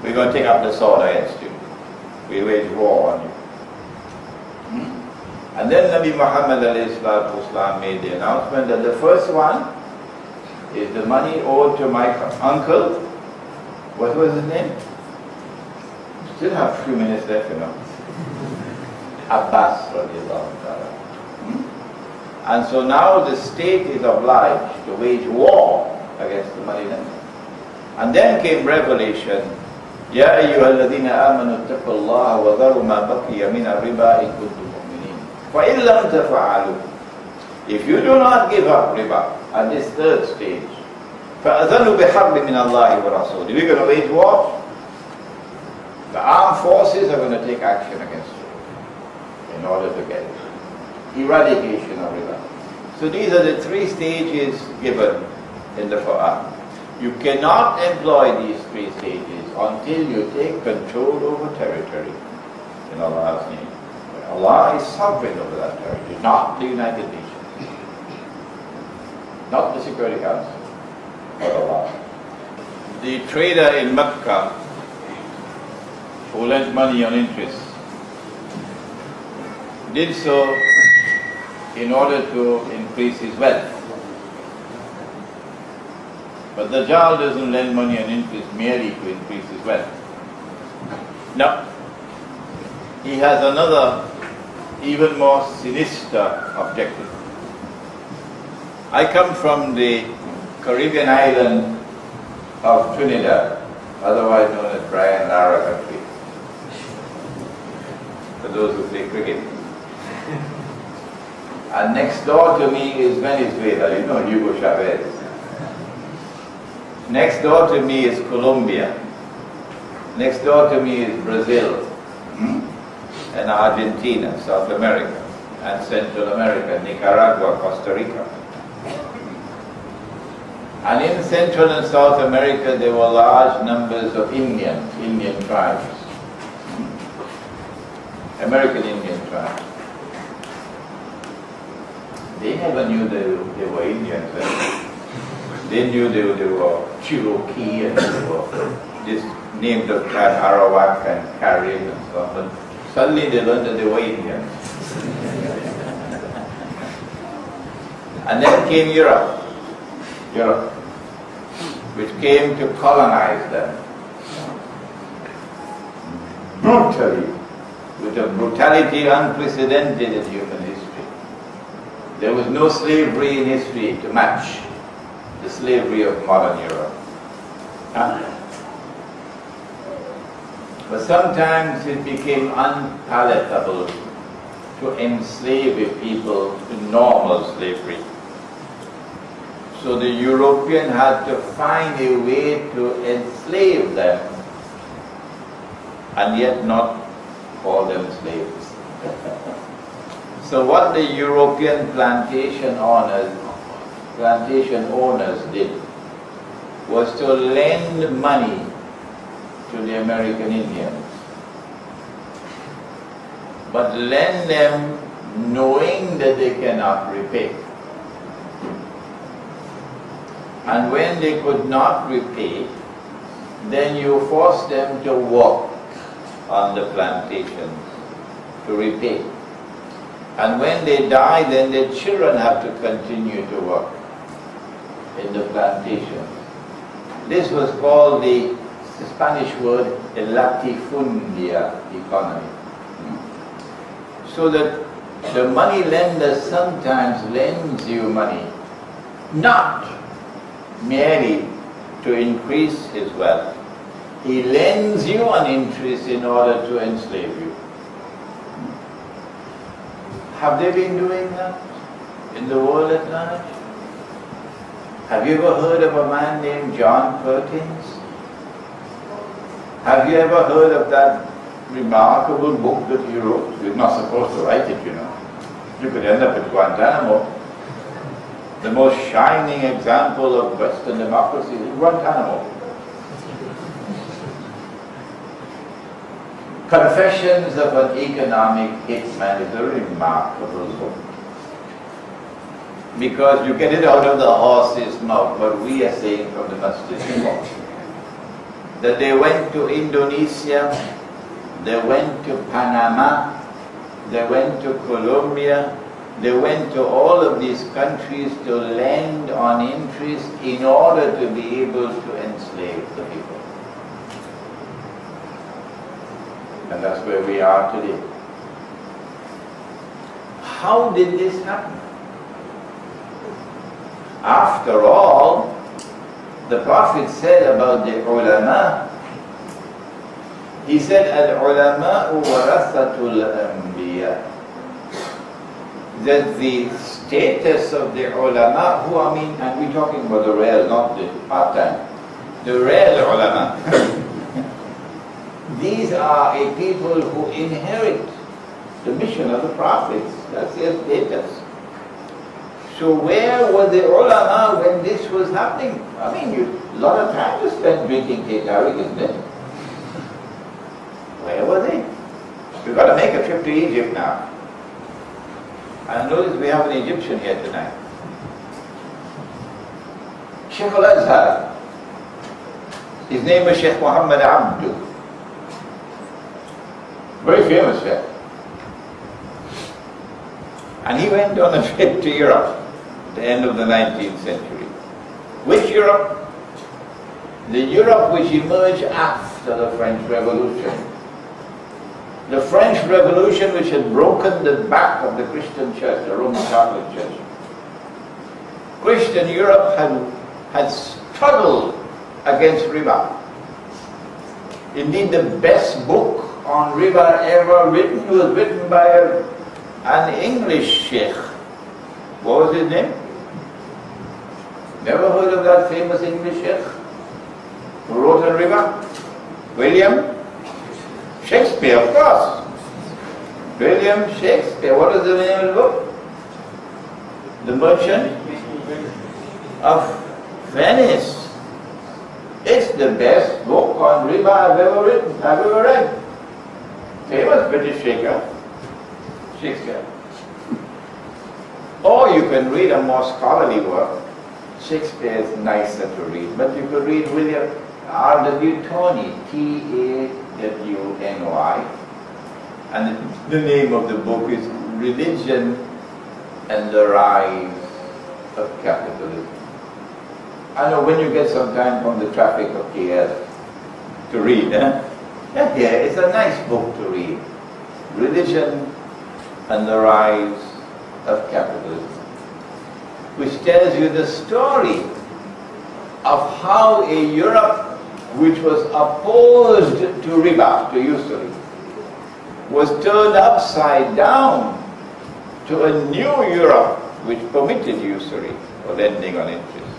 A: we're going to take up the sword against you. We wage war on you. And then Nabi Muhammad ﷺ made the announcement that the first one is the money owed to my uncle. What was his name? Still have a few minutes left, you know. Abbas radiallahu ta'ala. And so now the state is obliged to wage war against the money lender. And then came revelation, Ya ayyuhalladhina amanu ittaqullaha wa dharu ma baqiya min ar-riba in kuntum mu'minin. Fa in lam taf'alu. If you do not give up riba at this third stage, فَأَذَنُوا بِحَرْبٍ مِّنَ اللَّهِ وَرَسُولِهِ. We're going to wage war. The armed forces are going to take action against you in order to get eradication of riba. So these are the three stages given in the Quran. You cannot employ these three stages until you take control over territory in Allah's name. Allah is sovereign over that territory, not the United Nations, not the Security Council, but Allah. The trader in Mecca who lent money on interest did so in order to increase his wealth. But the Dajjal doesn't lend money on interest merely to increase his wealth. No. He has another, even more sinister objective. I come from the Caribbean island of Trinidad, otherwise known as Brian Lara country, for those who play cricket. And next door to me is Venezuela, you know Hugo Chavez. Next door to me is Colombia. Next door to me is Brazil, and Argentina, South America, and Central America, Nicaragua, Costa Rica. And in Central and South America there were large numbers of Indian tribes, American Indian tribes. They never knew they were Indians. They knew they were Cherokee and they were this named of tribe Arawak and Carib and so on. But suddenly they learned that they were Indians. And then came Europe, which came to colonize them brutally, with a brutality unprecedented in human history. There was no slavery in history to match the slavery of modern Europe. But sometimes it became unpalatable to enslave a people to normal slavery. So the European had to find a way to enslave them and yet not call them slaves. So what the European plantation owners did was to lend money to the American Indians, but lend them knowing that they cannot repay. And when they could not repay, then you force them to work on the plantations to repay. And when they die, then their children have to continue to work in the plantations. This was called the Spanish word latifundia economy. So that the money lender sometimes lends you money, not merely to increase his wealth. He lends you an interest in order to enslave you. Have they been doing that in the world at large? Have you ever heard of a man named John Perkins? Have you ever heard of that remarkable book that he wrote? You're not supposed to write it, you know. You could end up at Guantanamo. The most shining example of Western democracy is Guantanamo. Confessions of an Economic Hitman is a remarkable book. Because you get it out of the horse's mouth, what we are saying from the masjid. That they went to Indonesia, they went to Panama, they went to Colombia, they went to all of these countries to lend on interest in order to be able to enslave the people. And that's where we are today. How did this happen? After all, the Prophet said about the ulama, he said, Al-ulama'u warathatul anbiya. That the status of the ulama, and we're talking about the real, not the part-time, the real ulama. These are a people who inherit the mission of the prophets. That's their status. So where were the ulama when this was happening? I mean, a lot of time to spend drinking tea, isn't it? Where were they? We've got to make a trip to Egypt now. And notice we have an Egyptian here tonight. Sheikh al-Azhar. His name is Sheikh Muhammad Abdu. Very famous Sheikh. And he went on a trip to Europe at the end of the 19th century. Which Europe? The Europe which emerged after the French Revolution. The French Revolution which had broken the back of the Christian Church, the Roman Catholic Church. Christian Europe had struggled against Riba. Indeed, the best book on Riba ever written was written by an English sheikh. What was his name? Never heard of that famous English sheikh who wrote on Riba? William Shakespeare, of course. William Shakespeare. What is the name of the book? The Merchant of Venice. It's the best book on Riba I've ever read. Famous British Shakespeare. Or you can read a more scholarly work. Shakespeare is nicer to read, but you could read William R.W. Tony, T-A-W-N-Y, and the name of the book is Religion and the Rise of Capitalism. I know when you get some time from the traffic of KL to read, yeah, it's a nice book to read. Religion and the Rise of Capitalism, which tells you the story of how a Europe which was opposed to riba, to usury, was turned upside down to a new Europe which permitted usury or lending on interest.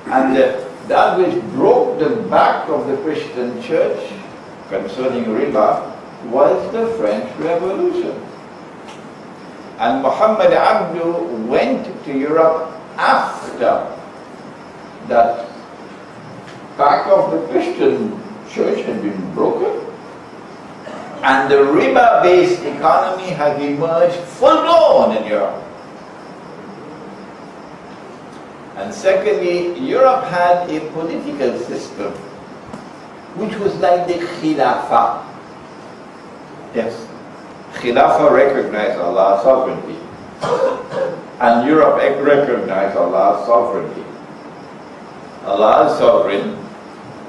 A: And that which broke the back of the Christian church concerning riba was the French Revolution. And Muhammad Abdu went to Europe after that back of the Christian church had been broken, and the riba-based economy had emerged full-blown in Europe. And secondly, Europe had a political system which was like the Khilafah. Yes, Khilafah recognized Allah's sovereignty, and Europe recognized Allah's sovereignty. Allah is sovereign,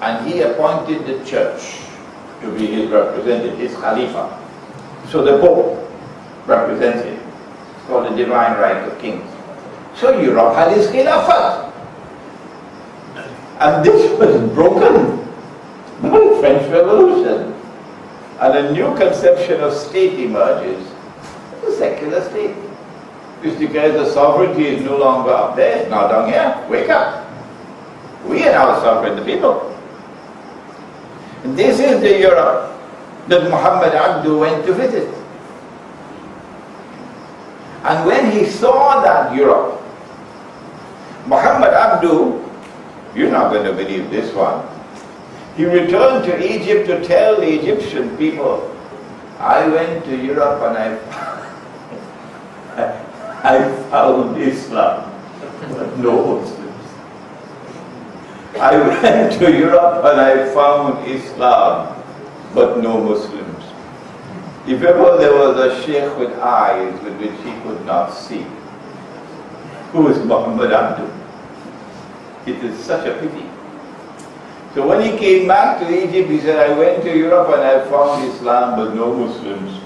A: and He appointed the church to be His representative, His Khalifa. So the Pope represents Him. It's called the divine right of kings. So Europe had its Khilafat. And this was broken by the French Revolution. And a new conception of state emerges, the secular state. Which declares the sovereignty is no longer up there, it's now down here. Wake up. We are now sovereign, the people. And this is the Europe that Muhammad Abdu went to visit. And when he saw that Europe, Muhammad Abdu, you're not going to believe this one, he returned to Egypt to tell the Egyptian people, I went to Europe and I found Islam, but no Muslims. I went to Europe and I found Islam, but no Muslims. If ever there was a sheikh with eyes with which he could not see, who is Muhammad Abdu? It is such a pity. So when he came back to Egypt, he said, I went to Europe and I found Islam, but no Muslims.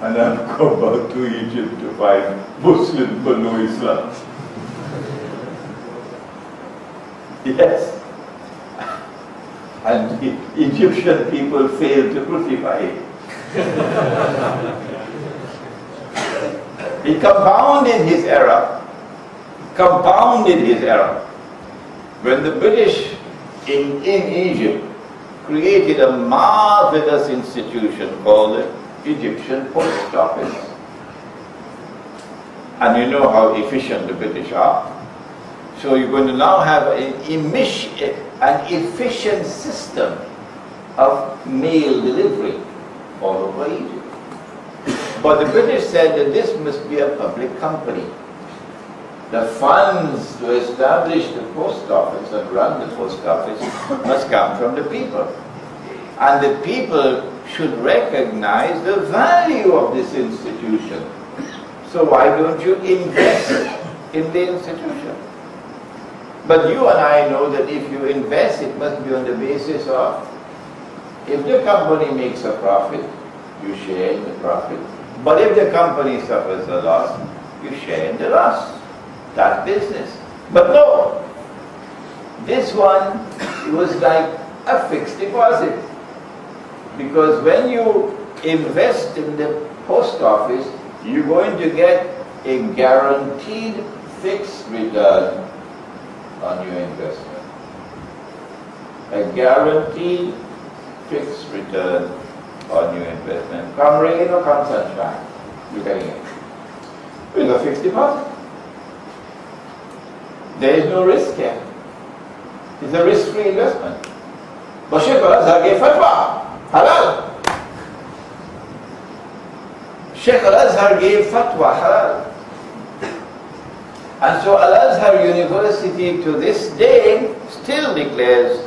A: And I've come back to Egypt to find Muslims, but no Islam. Yes. And the Egyptian people failed to crucify him. He compounded his error. When the British in Egypt created a marvelous institution called the Egyptian Post Office. And you know how efficient the British are. So you're going to now have an efficient system of mail delivery all over Egypt. But the British said that this must be a public company. The funds to establish the post office and run the post office must come from the people. And the people should recognize the value of this institution. So why don't you invest in the institution? But you and I know that if you invest, it must be on the basis of, if the company makes a profit, you share in the profit. But if the company suffers a loss, you share in the loss. That's business. But no, this one was like a fixed deposit. Because when you invest in the post office, you're going to get a guaranteed fixed return on your investment. A guaranteed fixed return on your investment. Come rain or come sunshine, you're getting it. With a fixed deposit. There is no risk here. It's a risk-free investment. But Sheikh Al-Azhar gave fatwa. Halal. Sheikh Al-Azhar gave fatwa. Halal. And so Al-Azhar University to this day still declares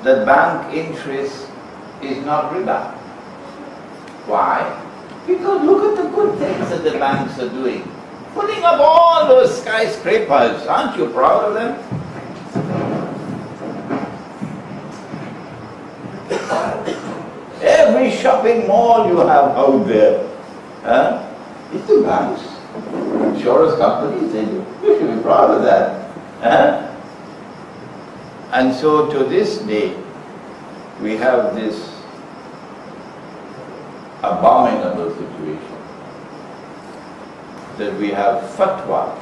A: that bank interest is not riba. Why? Because look at the good things that the banks are doing. Putting up all those skyscrapers. Aren't you proud of them? Every shopping mall you have out there, it's the banks. Insurance companies, they do. You should be proud of that. And so to this day, we have this abominable situation that we have fatwa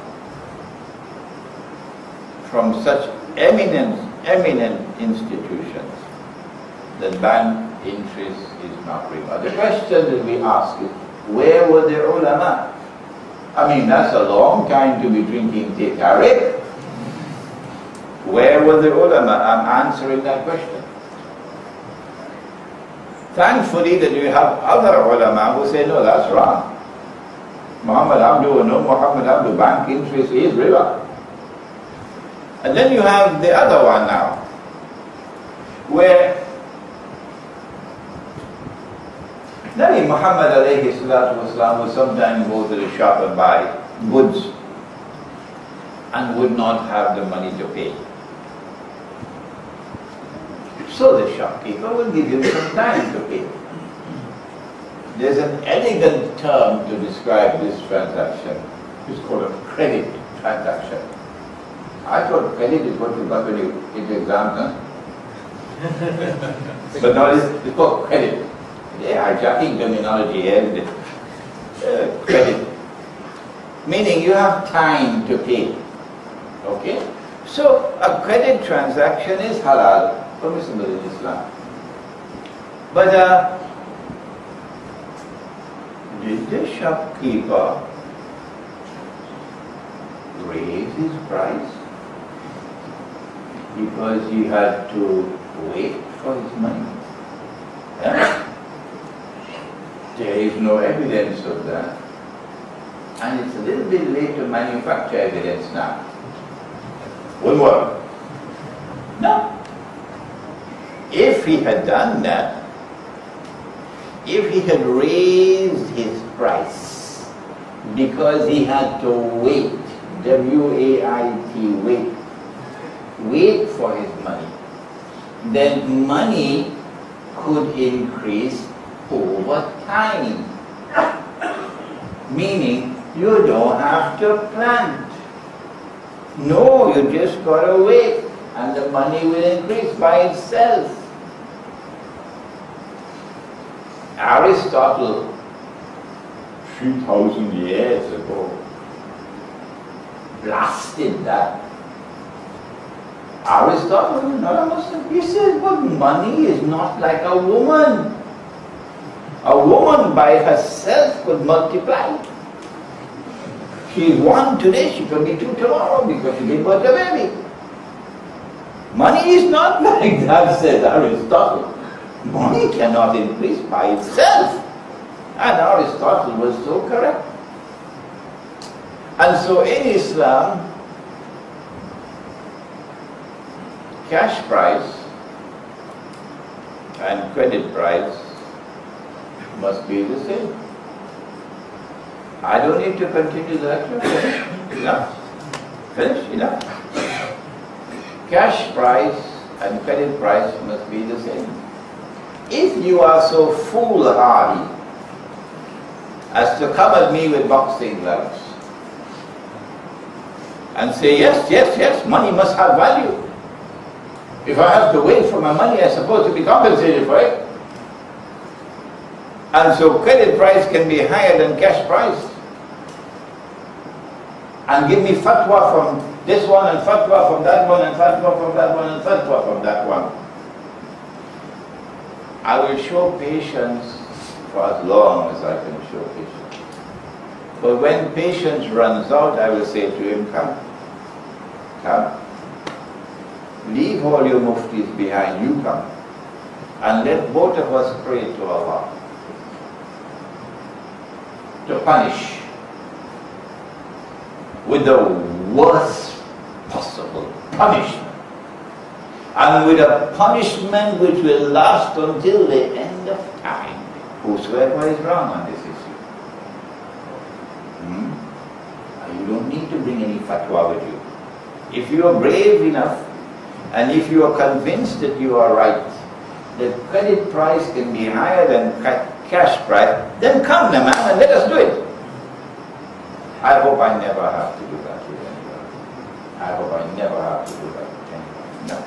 A: from such eminent institutions that bank interest is not riba. The question that we ask is, where were the ulama? I mean, that's a long time to be drinking teh tarik. Where were the ulama? I'm answering that question. Thankfully that you have other ulama who say, no, that's wrong. Muhammad Abdu or no Muhammad Abdu, bank interest is riba. And then you have the other one now, where Nabi Muhammad alayhi salatu wasalam would sometimes go to the shop and buy goods and would not have the money to pay. So the shopkeeper will give him some time to pay. There's an elegant term to describe this transaction. It's called a credit transaction. I thought credit is what you got when you get the exam, huh? But now it's called credit. They're hijacking terminology here. Credit. Meaning you have time to pay. Okay? So a credit transaction is halal, permissible in Islam. But did the shopkeeper raise his price because he had to wait for his money? Yeah? There is no evidence of that. And it's a little bit late to manufacture evidence now. Wouldn't work. No. If he had done that, if he had raised his price because he had to wait, W-A-I-T, wait for his money, then money could increase over time. Meaning, you don't have to plant. No, you just gotta wait and the money will increase by itself. Aristotle, 3,000 years ago, blasted that. Aristotle was not a Muslim. He says, but money is not like a woman. A woman by herself could multiply. She is one today, she can be two tomorrow because she gave birth to a baby. Money is not like that, says Aristotle. Money cannot increase by itself. And Aristotle was so correct. And so in Islam, cash price and credit price must be the same. I don't need to continue the lecture. Finish. Enough. Finish. Enough. Cash price and credit price must be the same. If you are so foolhardy as to come at me with boxing gloves and say, yes, yes, yes, money must have value. If I have to wait for my money, I'm supposed to be compensated for it. And so credit price can be higher than cash price. And give me fatwa from this one, and fatwa from that one, and fatwa from that one, and fatwa from that one. I will show patience for as long as I can show patience. But when patience runs out, I will say to him, come, come. Leave all your muftis behind, you come. And let both of us pray to Allah to punish with the worst possible punishment. And with a punishment which will last until the end of time. Whosoever is wrong on this issue. You don't need to bring any fatwa with you. If you are brave enough, and if you are convinced that you are right, that credit price can be higher than cash price, then come, man, and let us do it. I hope I never have to do that with anyone. I hope I never have to do that with anyone. No.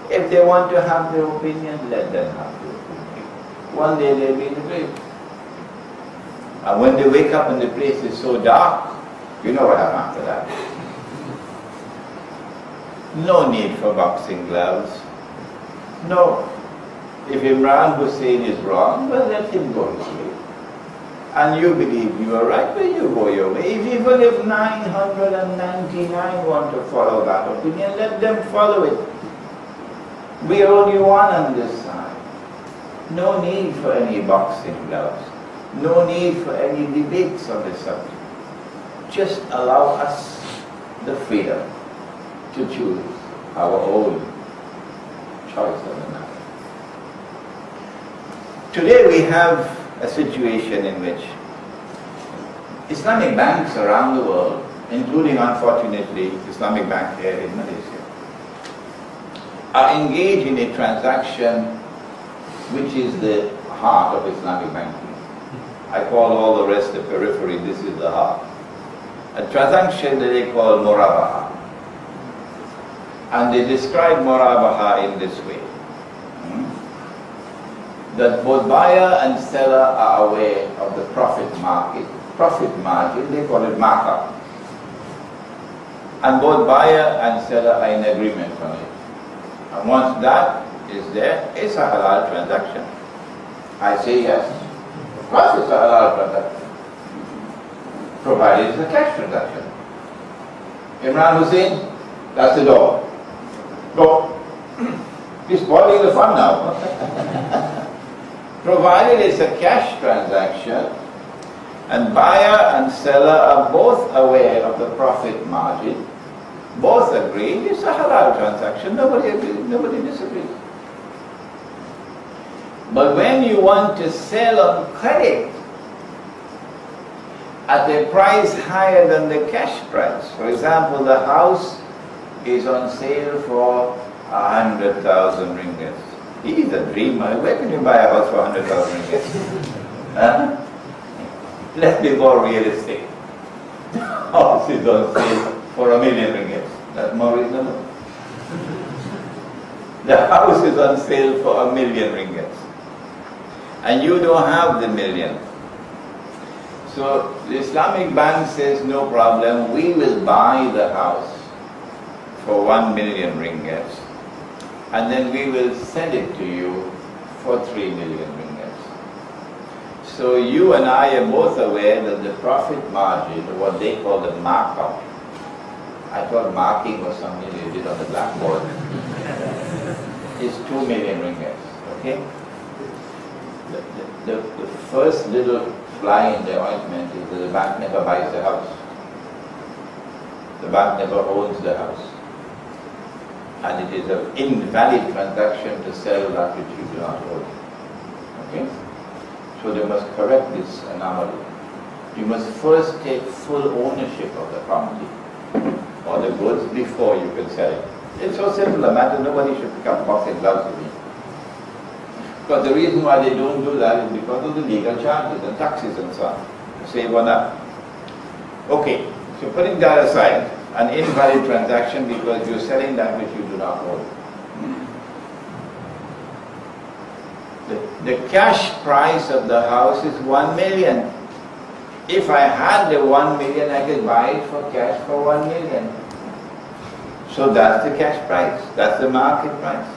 A: If they want to have their opinion, let them have their opinion. One day they'll be in the grave. And when they wake up and the place is so dark, you know what happened after that. No need for boxing gloves. No. If Imran Hosein is wrong, well, let him go his way. And you believe you are right, well, you go your way. Even if 999 want to follow that opinion, let them follow it. We are only one on this side. No need for any boxing gloves. No need for any debates on this subject. Just allow us the freedom to choose our own choice of the matter. Today we have a situation in which Islamic banks around the world, including unfortunately Islamic Bank here in Malaysia, are engaged in a transaction which is the heart of Islamic banking. I call all the rest the periphery, this is the heart. A transaction that they call murabaha. And they describe murabaha in this way. That both buyer and seller are aware of the profit market. Profit margin, they call it markup. And both buyer and seller are in agreement on it. And once that is there, it's a halal transaction. I say yes. Of course it's a halal transaction. Provided it's a cash transaction. Imran Hosein, that's the door. Go. He's spoiling the fun now. Provided it's a cash transaction, and buyer and seller are both aware of the profit margin, both agree, it's a halal transaction, nobody agrees, nobody disagrees. But when you want to sell on credit at a price higher than the cash price, for example, the house is on sale for 100,000 ringgit. He's a dreamer. Where can you buy a house for 100,000 ringgit? Huh? Let's be more realistic. The house is on sale for 1,000,000 ringgit. That's more reasonable. The house is on sale for 1,000,000 ringgit. And you don't have the million. So the Islamic Bank says, no problem, we will buy the house for 1,000,000 ringgit. And then we will sell it to you for 3,000,000 ringgit. So you and I are both aware that the profit margin, what they call the markup, I thought marking was something you did on the blackboard, is 2 million ringgits, okay? The first little fly in the ointment is that the bank never buys the house. The bank never owns the house. And it is an invalid transaction to sell that which you do not own. Okay? So they must correct this anomaly. You must first take full ownership of the property or the goods before you can sell it. It's so simple a matter, nobody should become boxing gloves with me. But the reason why they don't do that is because of the legal charges and taxes and so on. To save on that. Okay, so putting that aside, an invalid transaction because you're selling that which you do not own. The cash price of the house is 1 million. If I had the 1 million, I could buy it for cash for 1 million. So that's the cash price, that's the market price.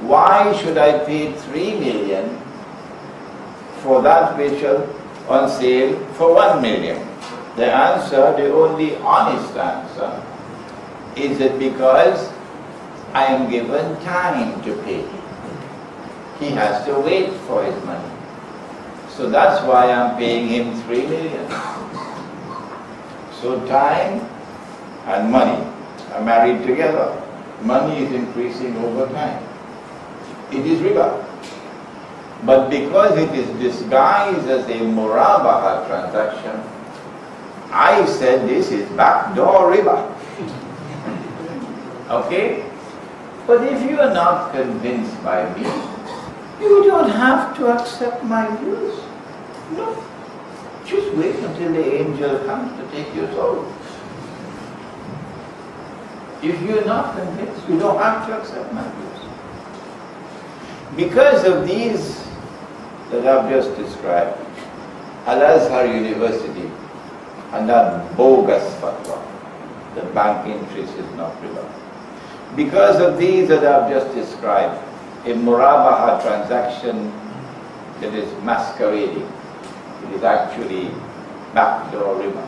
A: Why should I pay 3 million for that which is on sale for 1 million? The answer, the only honest answer, is that because I am given time to pay. He has to wait for his money. So that's why I'm paying him 3 million. So time and money are married together. Money is increasing over time. It is riba. But because it is disguised as a murabaha transaction, I said this is backdoor riba. Okay? But if you are not convinced by me, you don't have to accept my views. No. Just wait until the angel comes to take your soul. If you're not convinced, you don't have to accept my views. Because of these that I've just described, Al-Azhar University and that bogus fatwa, the bank interest is not riba. Because of these that I've just described, a murabaha transaction that is masquerading, it is actually backdoor riba.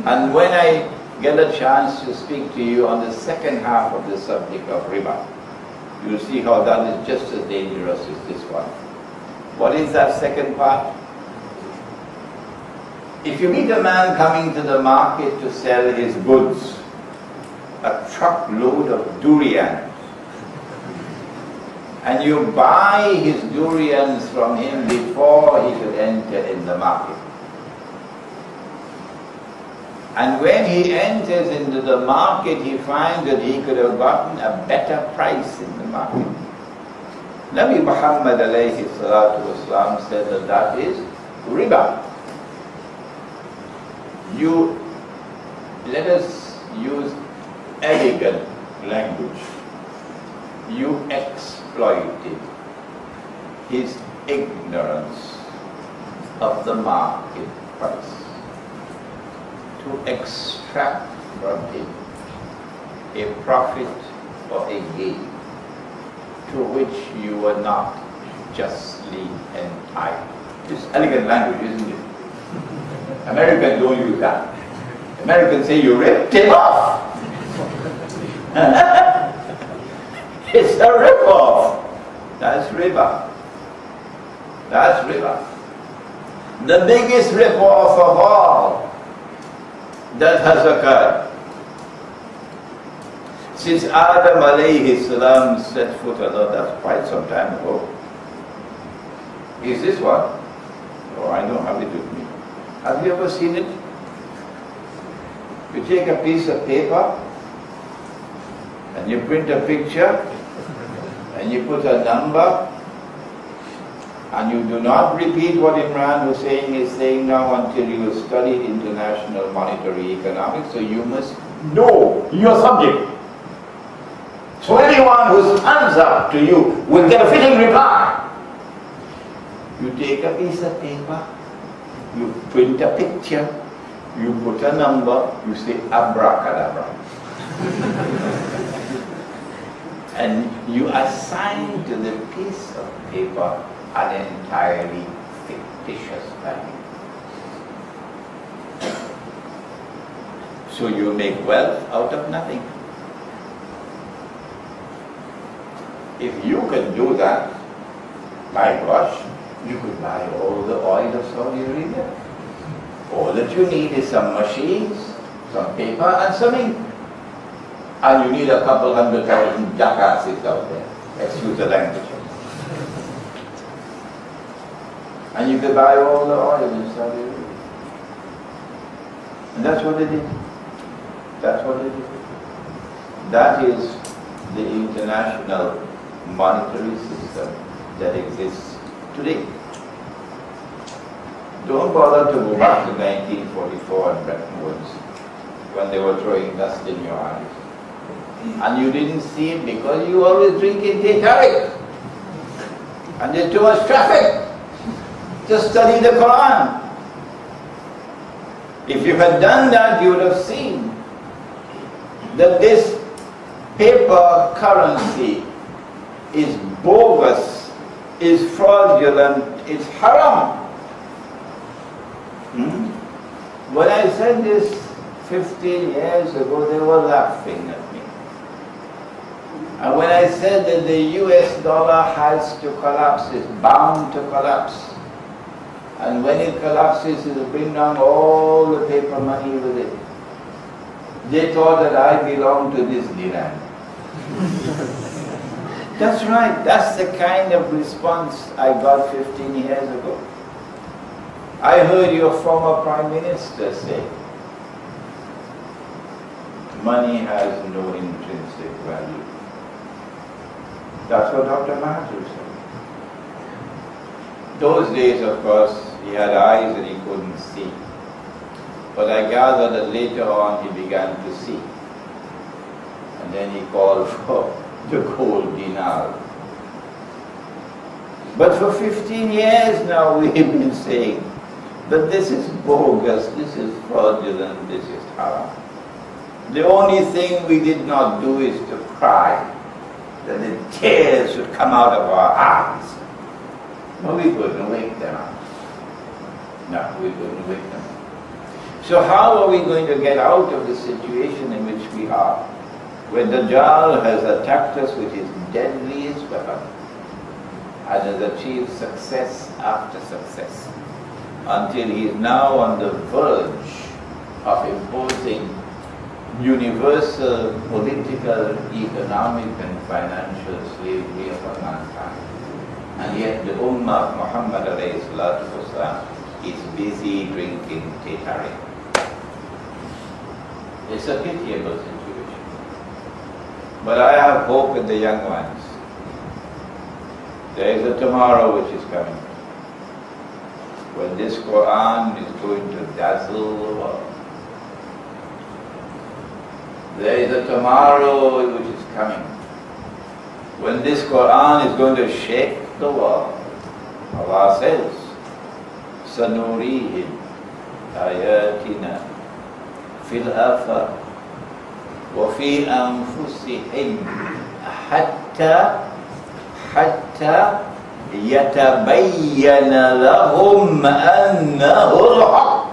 A: And when I get a chance to speak to you on the second half of the subject of riba, you'll see how that is just as dangerous as this one. What is that second part? If you meet a man coming to the market to sell his goods, a truckload of durians, and you buy his durians from him before he could enter in the market. And when he enters into the market, he finds that he could have gotten a better price in the market. Nabi Muhammad alayhi salatu wasalam said that that is riba. Let us use elegant language. You exploited his ignorance of the market price to extract from him a profit or a gain to which you were not justly entitled. It's elegant language, isn't it? Americans don't use that. Americans say you ripped him off. It's a rip-off. That's riba. That's riba. The biggest rip-off of all that has occurred since Adam alayhi salam set foot on earth, that's quite some time ago, is this one. Oh, I don't have it with me. Have you ever seen it? You take a piece of paper and you print a picture and you put a number and you do not repeat what Imran Hosein is saying now until you study international monetary economics, so you must know your subject. So anyone who stands up to you will get a fitting reply. You take a piece of paper, you print a picture, you put a number, you say abracadabra. And you assign to the piece of paper an entirely fictitious money. So you make wealth out of nothing. If you can do that, my gosh, you could buy all the oil of Saudi Arabia. All that you need is some machines, some paper and some ink. And you need a couple 100,000 jackasses out there. Excuse the language. And you could buy all the oil in Saudi Arabia. And that's what they did. That's what they did. That is the international monetary system that exists today. Don't bother to go back to 1944 and Bretton Woods when they were throwing dust in your eyes. And you didn't see it because you always drinking tea tarik. And there's too much traffic. Just study the Quran. If you had done that, you would have seen that this paper currency is bogus, is fraudulent, is haram. When I said this 15 years ago, they were laughing at me. And when I said that the US dollar has to collapse, it's bound to collapse. And when it collapses, it will bring down all the paper money with it. They thought that I belonged to Disneyland. That's right, that's the kind of response I got 15 years ago. I heard your former Prime Minister say, money has no intrinsic value. That's what Dr. Mahathir said. Those days, of course, he had eyes and he couldn't see. But I gather that later on he began to see. And then he called for the gold dinar. But for 15 years now we've been saying that this is bogus, this is fraudulent, this is haram. The only thing we did not do is to cry, that the tears should come out of our eyes. No, we couldn't wake them up. No, we couldn't wake them up. So how are we going to get out of the situation in which we are? When Dajjal has attacked us with his deadliest weapon and has achieved success after success, until he is now on the verge of imposing universal political, economic and financial slavery upon mankind. And yet the Ummah of Muhammad is busy drinking tea tarik. It's a pitiable situation. But I have hope in the young ones. There is a tomorrow which is coming, when this Quran is going to dazzle the world. There is a tomorrow which is coming, when this Quran is going to shake the world. Allah says, سَنُرِيهِمْ آيَاتِنَا فِي الْآفَاقِ وَفِي أَنفُسِهِمْ حَتَّى يَتَبَيَّنَ لَهُمْ أَنَّهُ الْحَقُّ.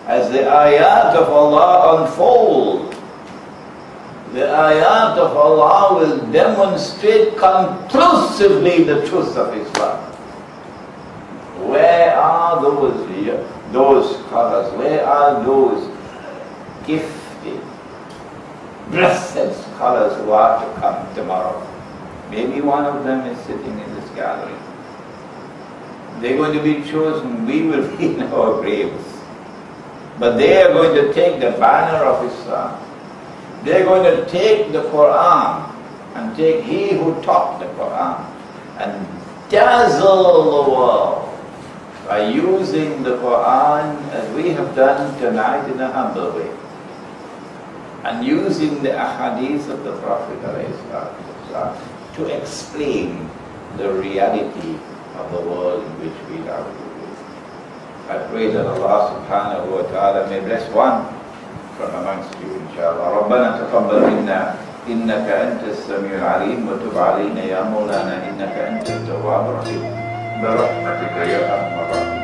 A: As the ayat of Allah unfold, the ayat of Allah will demonstrate conclusively the truth of Islam. Where are those scholars? Where are those gifted, blessed scholars who are to come tomorrow? Maybe one of them is sitting in this gathering. They're going to be chosen. We will be in our graves. But they are going to take the banner of Islam. They're going to take the Quran and take he who taught the Quran and dazzle the world by using the Quran as we have done tonight in a humble way, and using the ahadith of the Prophet ﷺ to explain the reality of the world in which we now live. I pray that Allah subhanahu wa ta'ala may bless one from amongst you, inshallah. رَبَّنَا تَقَبَّلْ مِنَّا إِنَّكَ أَنْتَ السَّمِيعُ الْعَلِيمُ وَتُبْ عَلَيْنَا يَا مَوْلَانَا إِنَّكَ أَنْتَ التَّوَّابُ الرَّحِيمُ برحمتك يا أرحم الراحمين.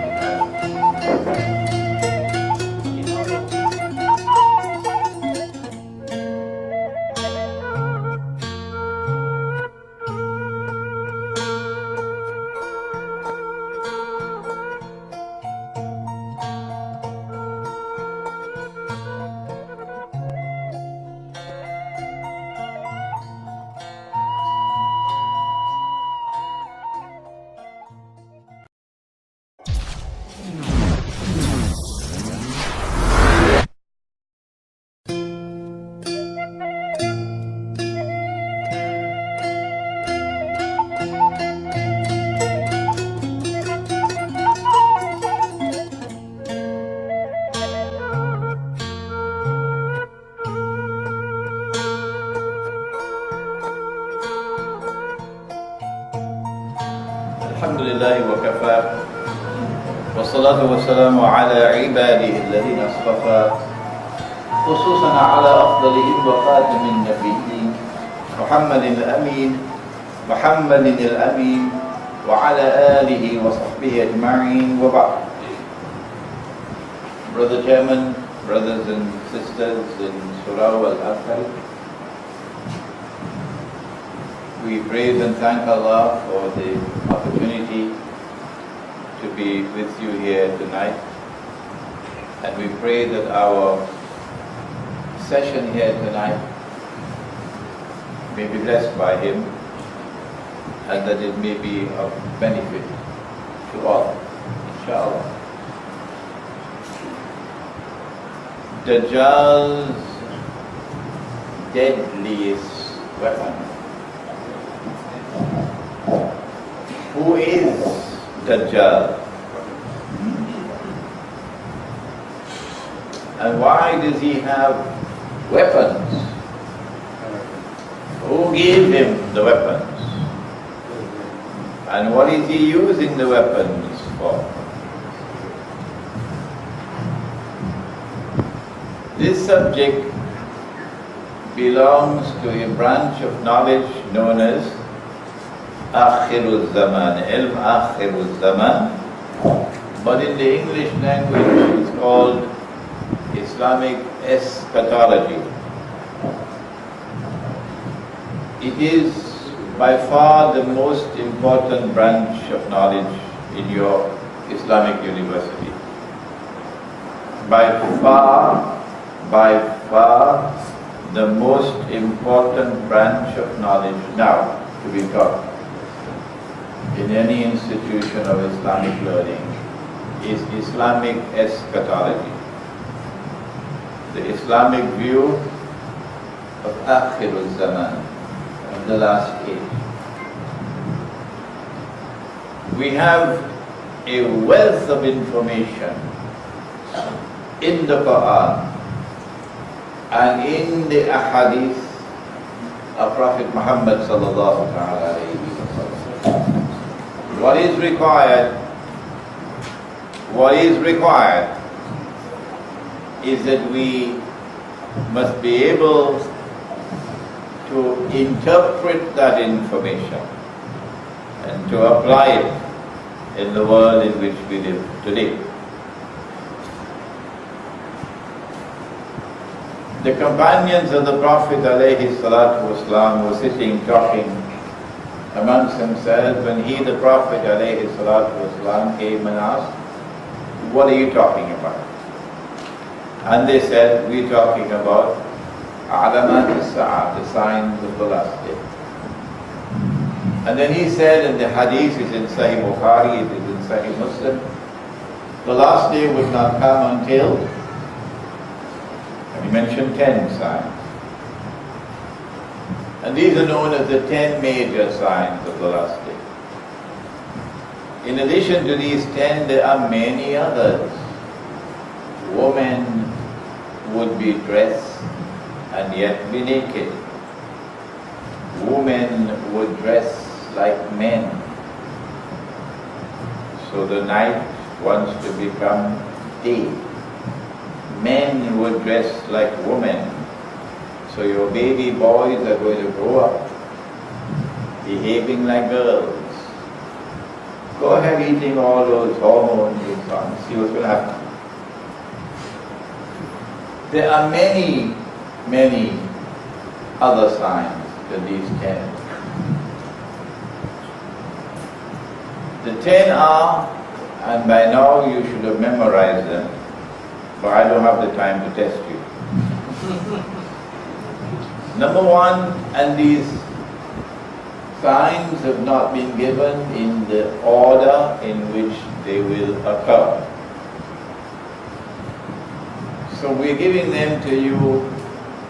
A: الحمد لله وكفى والصلاة والسلام على عباده الذين اصطفى خصوصا على أفضلهم وخاتم النبيين محمد الأمين وعلى آله وصحبه أجمعين وبعد. Brother Chairman, brothers and sisters in Surah Al-Akhir, we praise and thank Allah for the opportunity to be with you here tonight, and we pray that our session here tonight may be blessed by Him and that it may be of benefit to all, inshallah. Dajjal's deadliest weapon. Who is Dajjal? And why does he have weapons? Who gave him the weapons? And what is he using the weapons for? This subject belongs to a branch of knowledge known as Akhirul Zaman, Ilm Akhirul Zaman, but in the English language it's called Islamic eschatology. It is by far the most important branch of knowledge in your Islamic university. By far the most important branch of knowledge now to be taught in any institution of Islamic learning is Islamic eschatology, the Islamic view of Akhirul Zaman, of the last age. We have a wealth of information in the Quran and in the Ahadith of Prophet Muhammad sallallahu alaihi wasallam. What is required is that we must be able to interpret that information and to apply it in the world in which we live today. The companions of the Prophet ﷺ were sitting talking amongst themselves when he, the Prophet ﷺ, came and asked, "What are you talking about?" And they said, "We're talking about Alamat as-Sa'ah, the signs of the last day." And then he said, and the hadith is in Sahih Bukhari, it is in Sahih Muslim, the last day would not come until, and he mentioned 10 signs. And these are known as the 10 major signs of the last day. In addition to these 10, there are many others. Women would be dressed and yet be naked. Women would dress like men. So the night wants to become day. Men would dress like women. So your baby boys are going to grow up behaving like girls, Go ahead eating all those hormones and so on, see what's going to happen. There are many, many other signs than these 10. The 10 are, and by now you should have memorized them, but I don't have the time to test you. Number 1, and these signs have not been given in the order in which they will occur. So we're giving them to you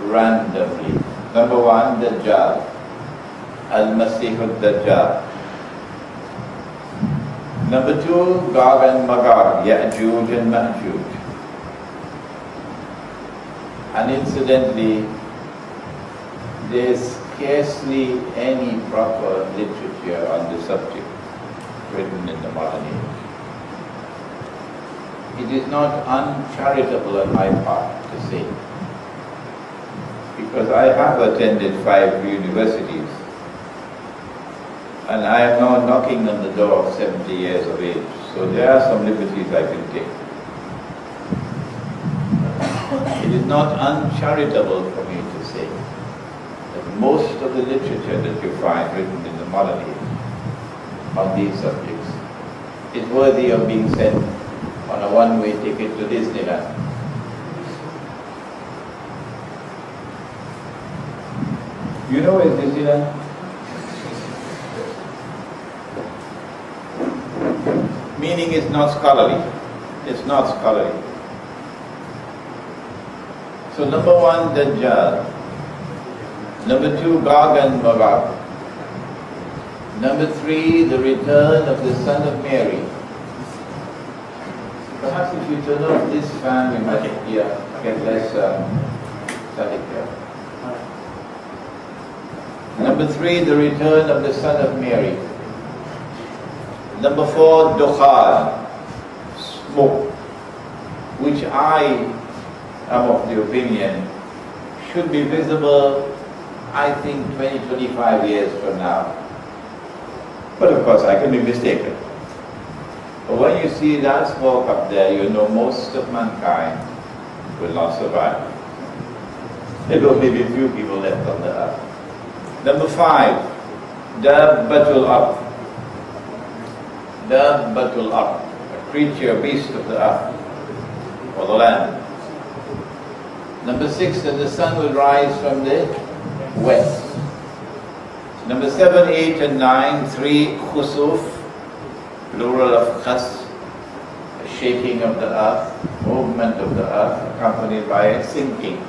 A: randomly. Number 1, Dajjal, Al-Masih al-Dajjal. Number 2, Gog and Magog, Ya'juj and Ma'juj. And incidentally, there's scarcely any proper literature on the subject written in the modern age. It is not uncharitable on my part to say, because I have attended 5 universities, and I am now knocking on the door of 70 years of age, so there are some liberties I can take. It is not uncharitable for me to say that most of the literature that you find written in the modern age on these subjects is worthy of being sent on a one-way ticket to Disneyland. You know where Disneyland? Meaning it's not scholarly. It's not scholarly. So number 1, Dajjal. Number 2, Gog and Magog. Number 3, the return of the Son of Mary. Perhaps if you turn off this fan, we might get less static here. Number 3, the return of the Son of Mary. Number 4, Dukhan, smoke, which I am of the opinion should be visible, I think, 20-25 years from now. But of course, I can be mistaken. But when you see that smoke up there, you know most of mankind will not survive. There will be a few people left on the earth. Number 5, Dabbatul Ard. Dabbatul Ard, a creature, beast of the earth, or the land. Number 6, that the sun will rise from the west. Number 7, 8 and 9, 3, Khusuf, plural of Khas, a shaking of the earth, movement of the earth, accompanied by a sinking.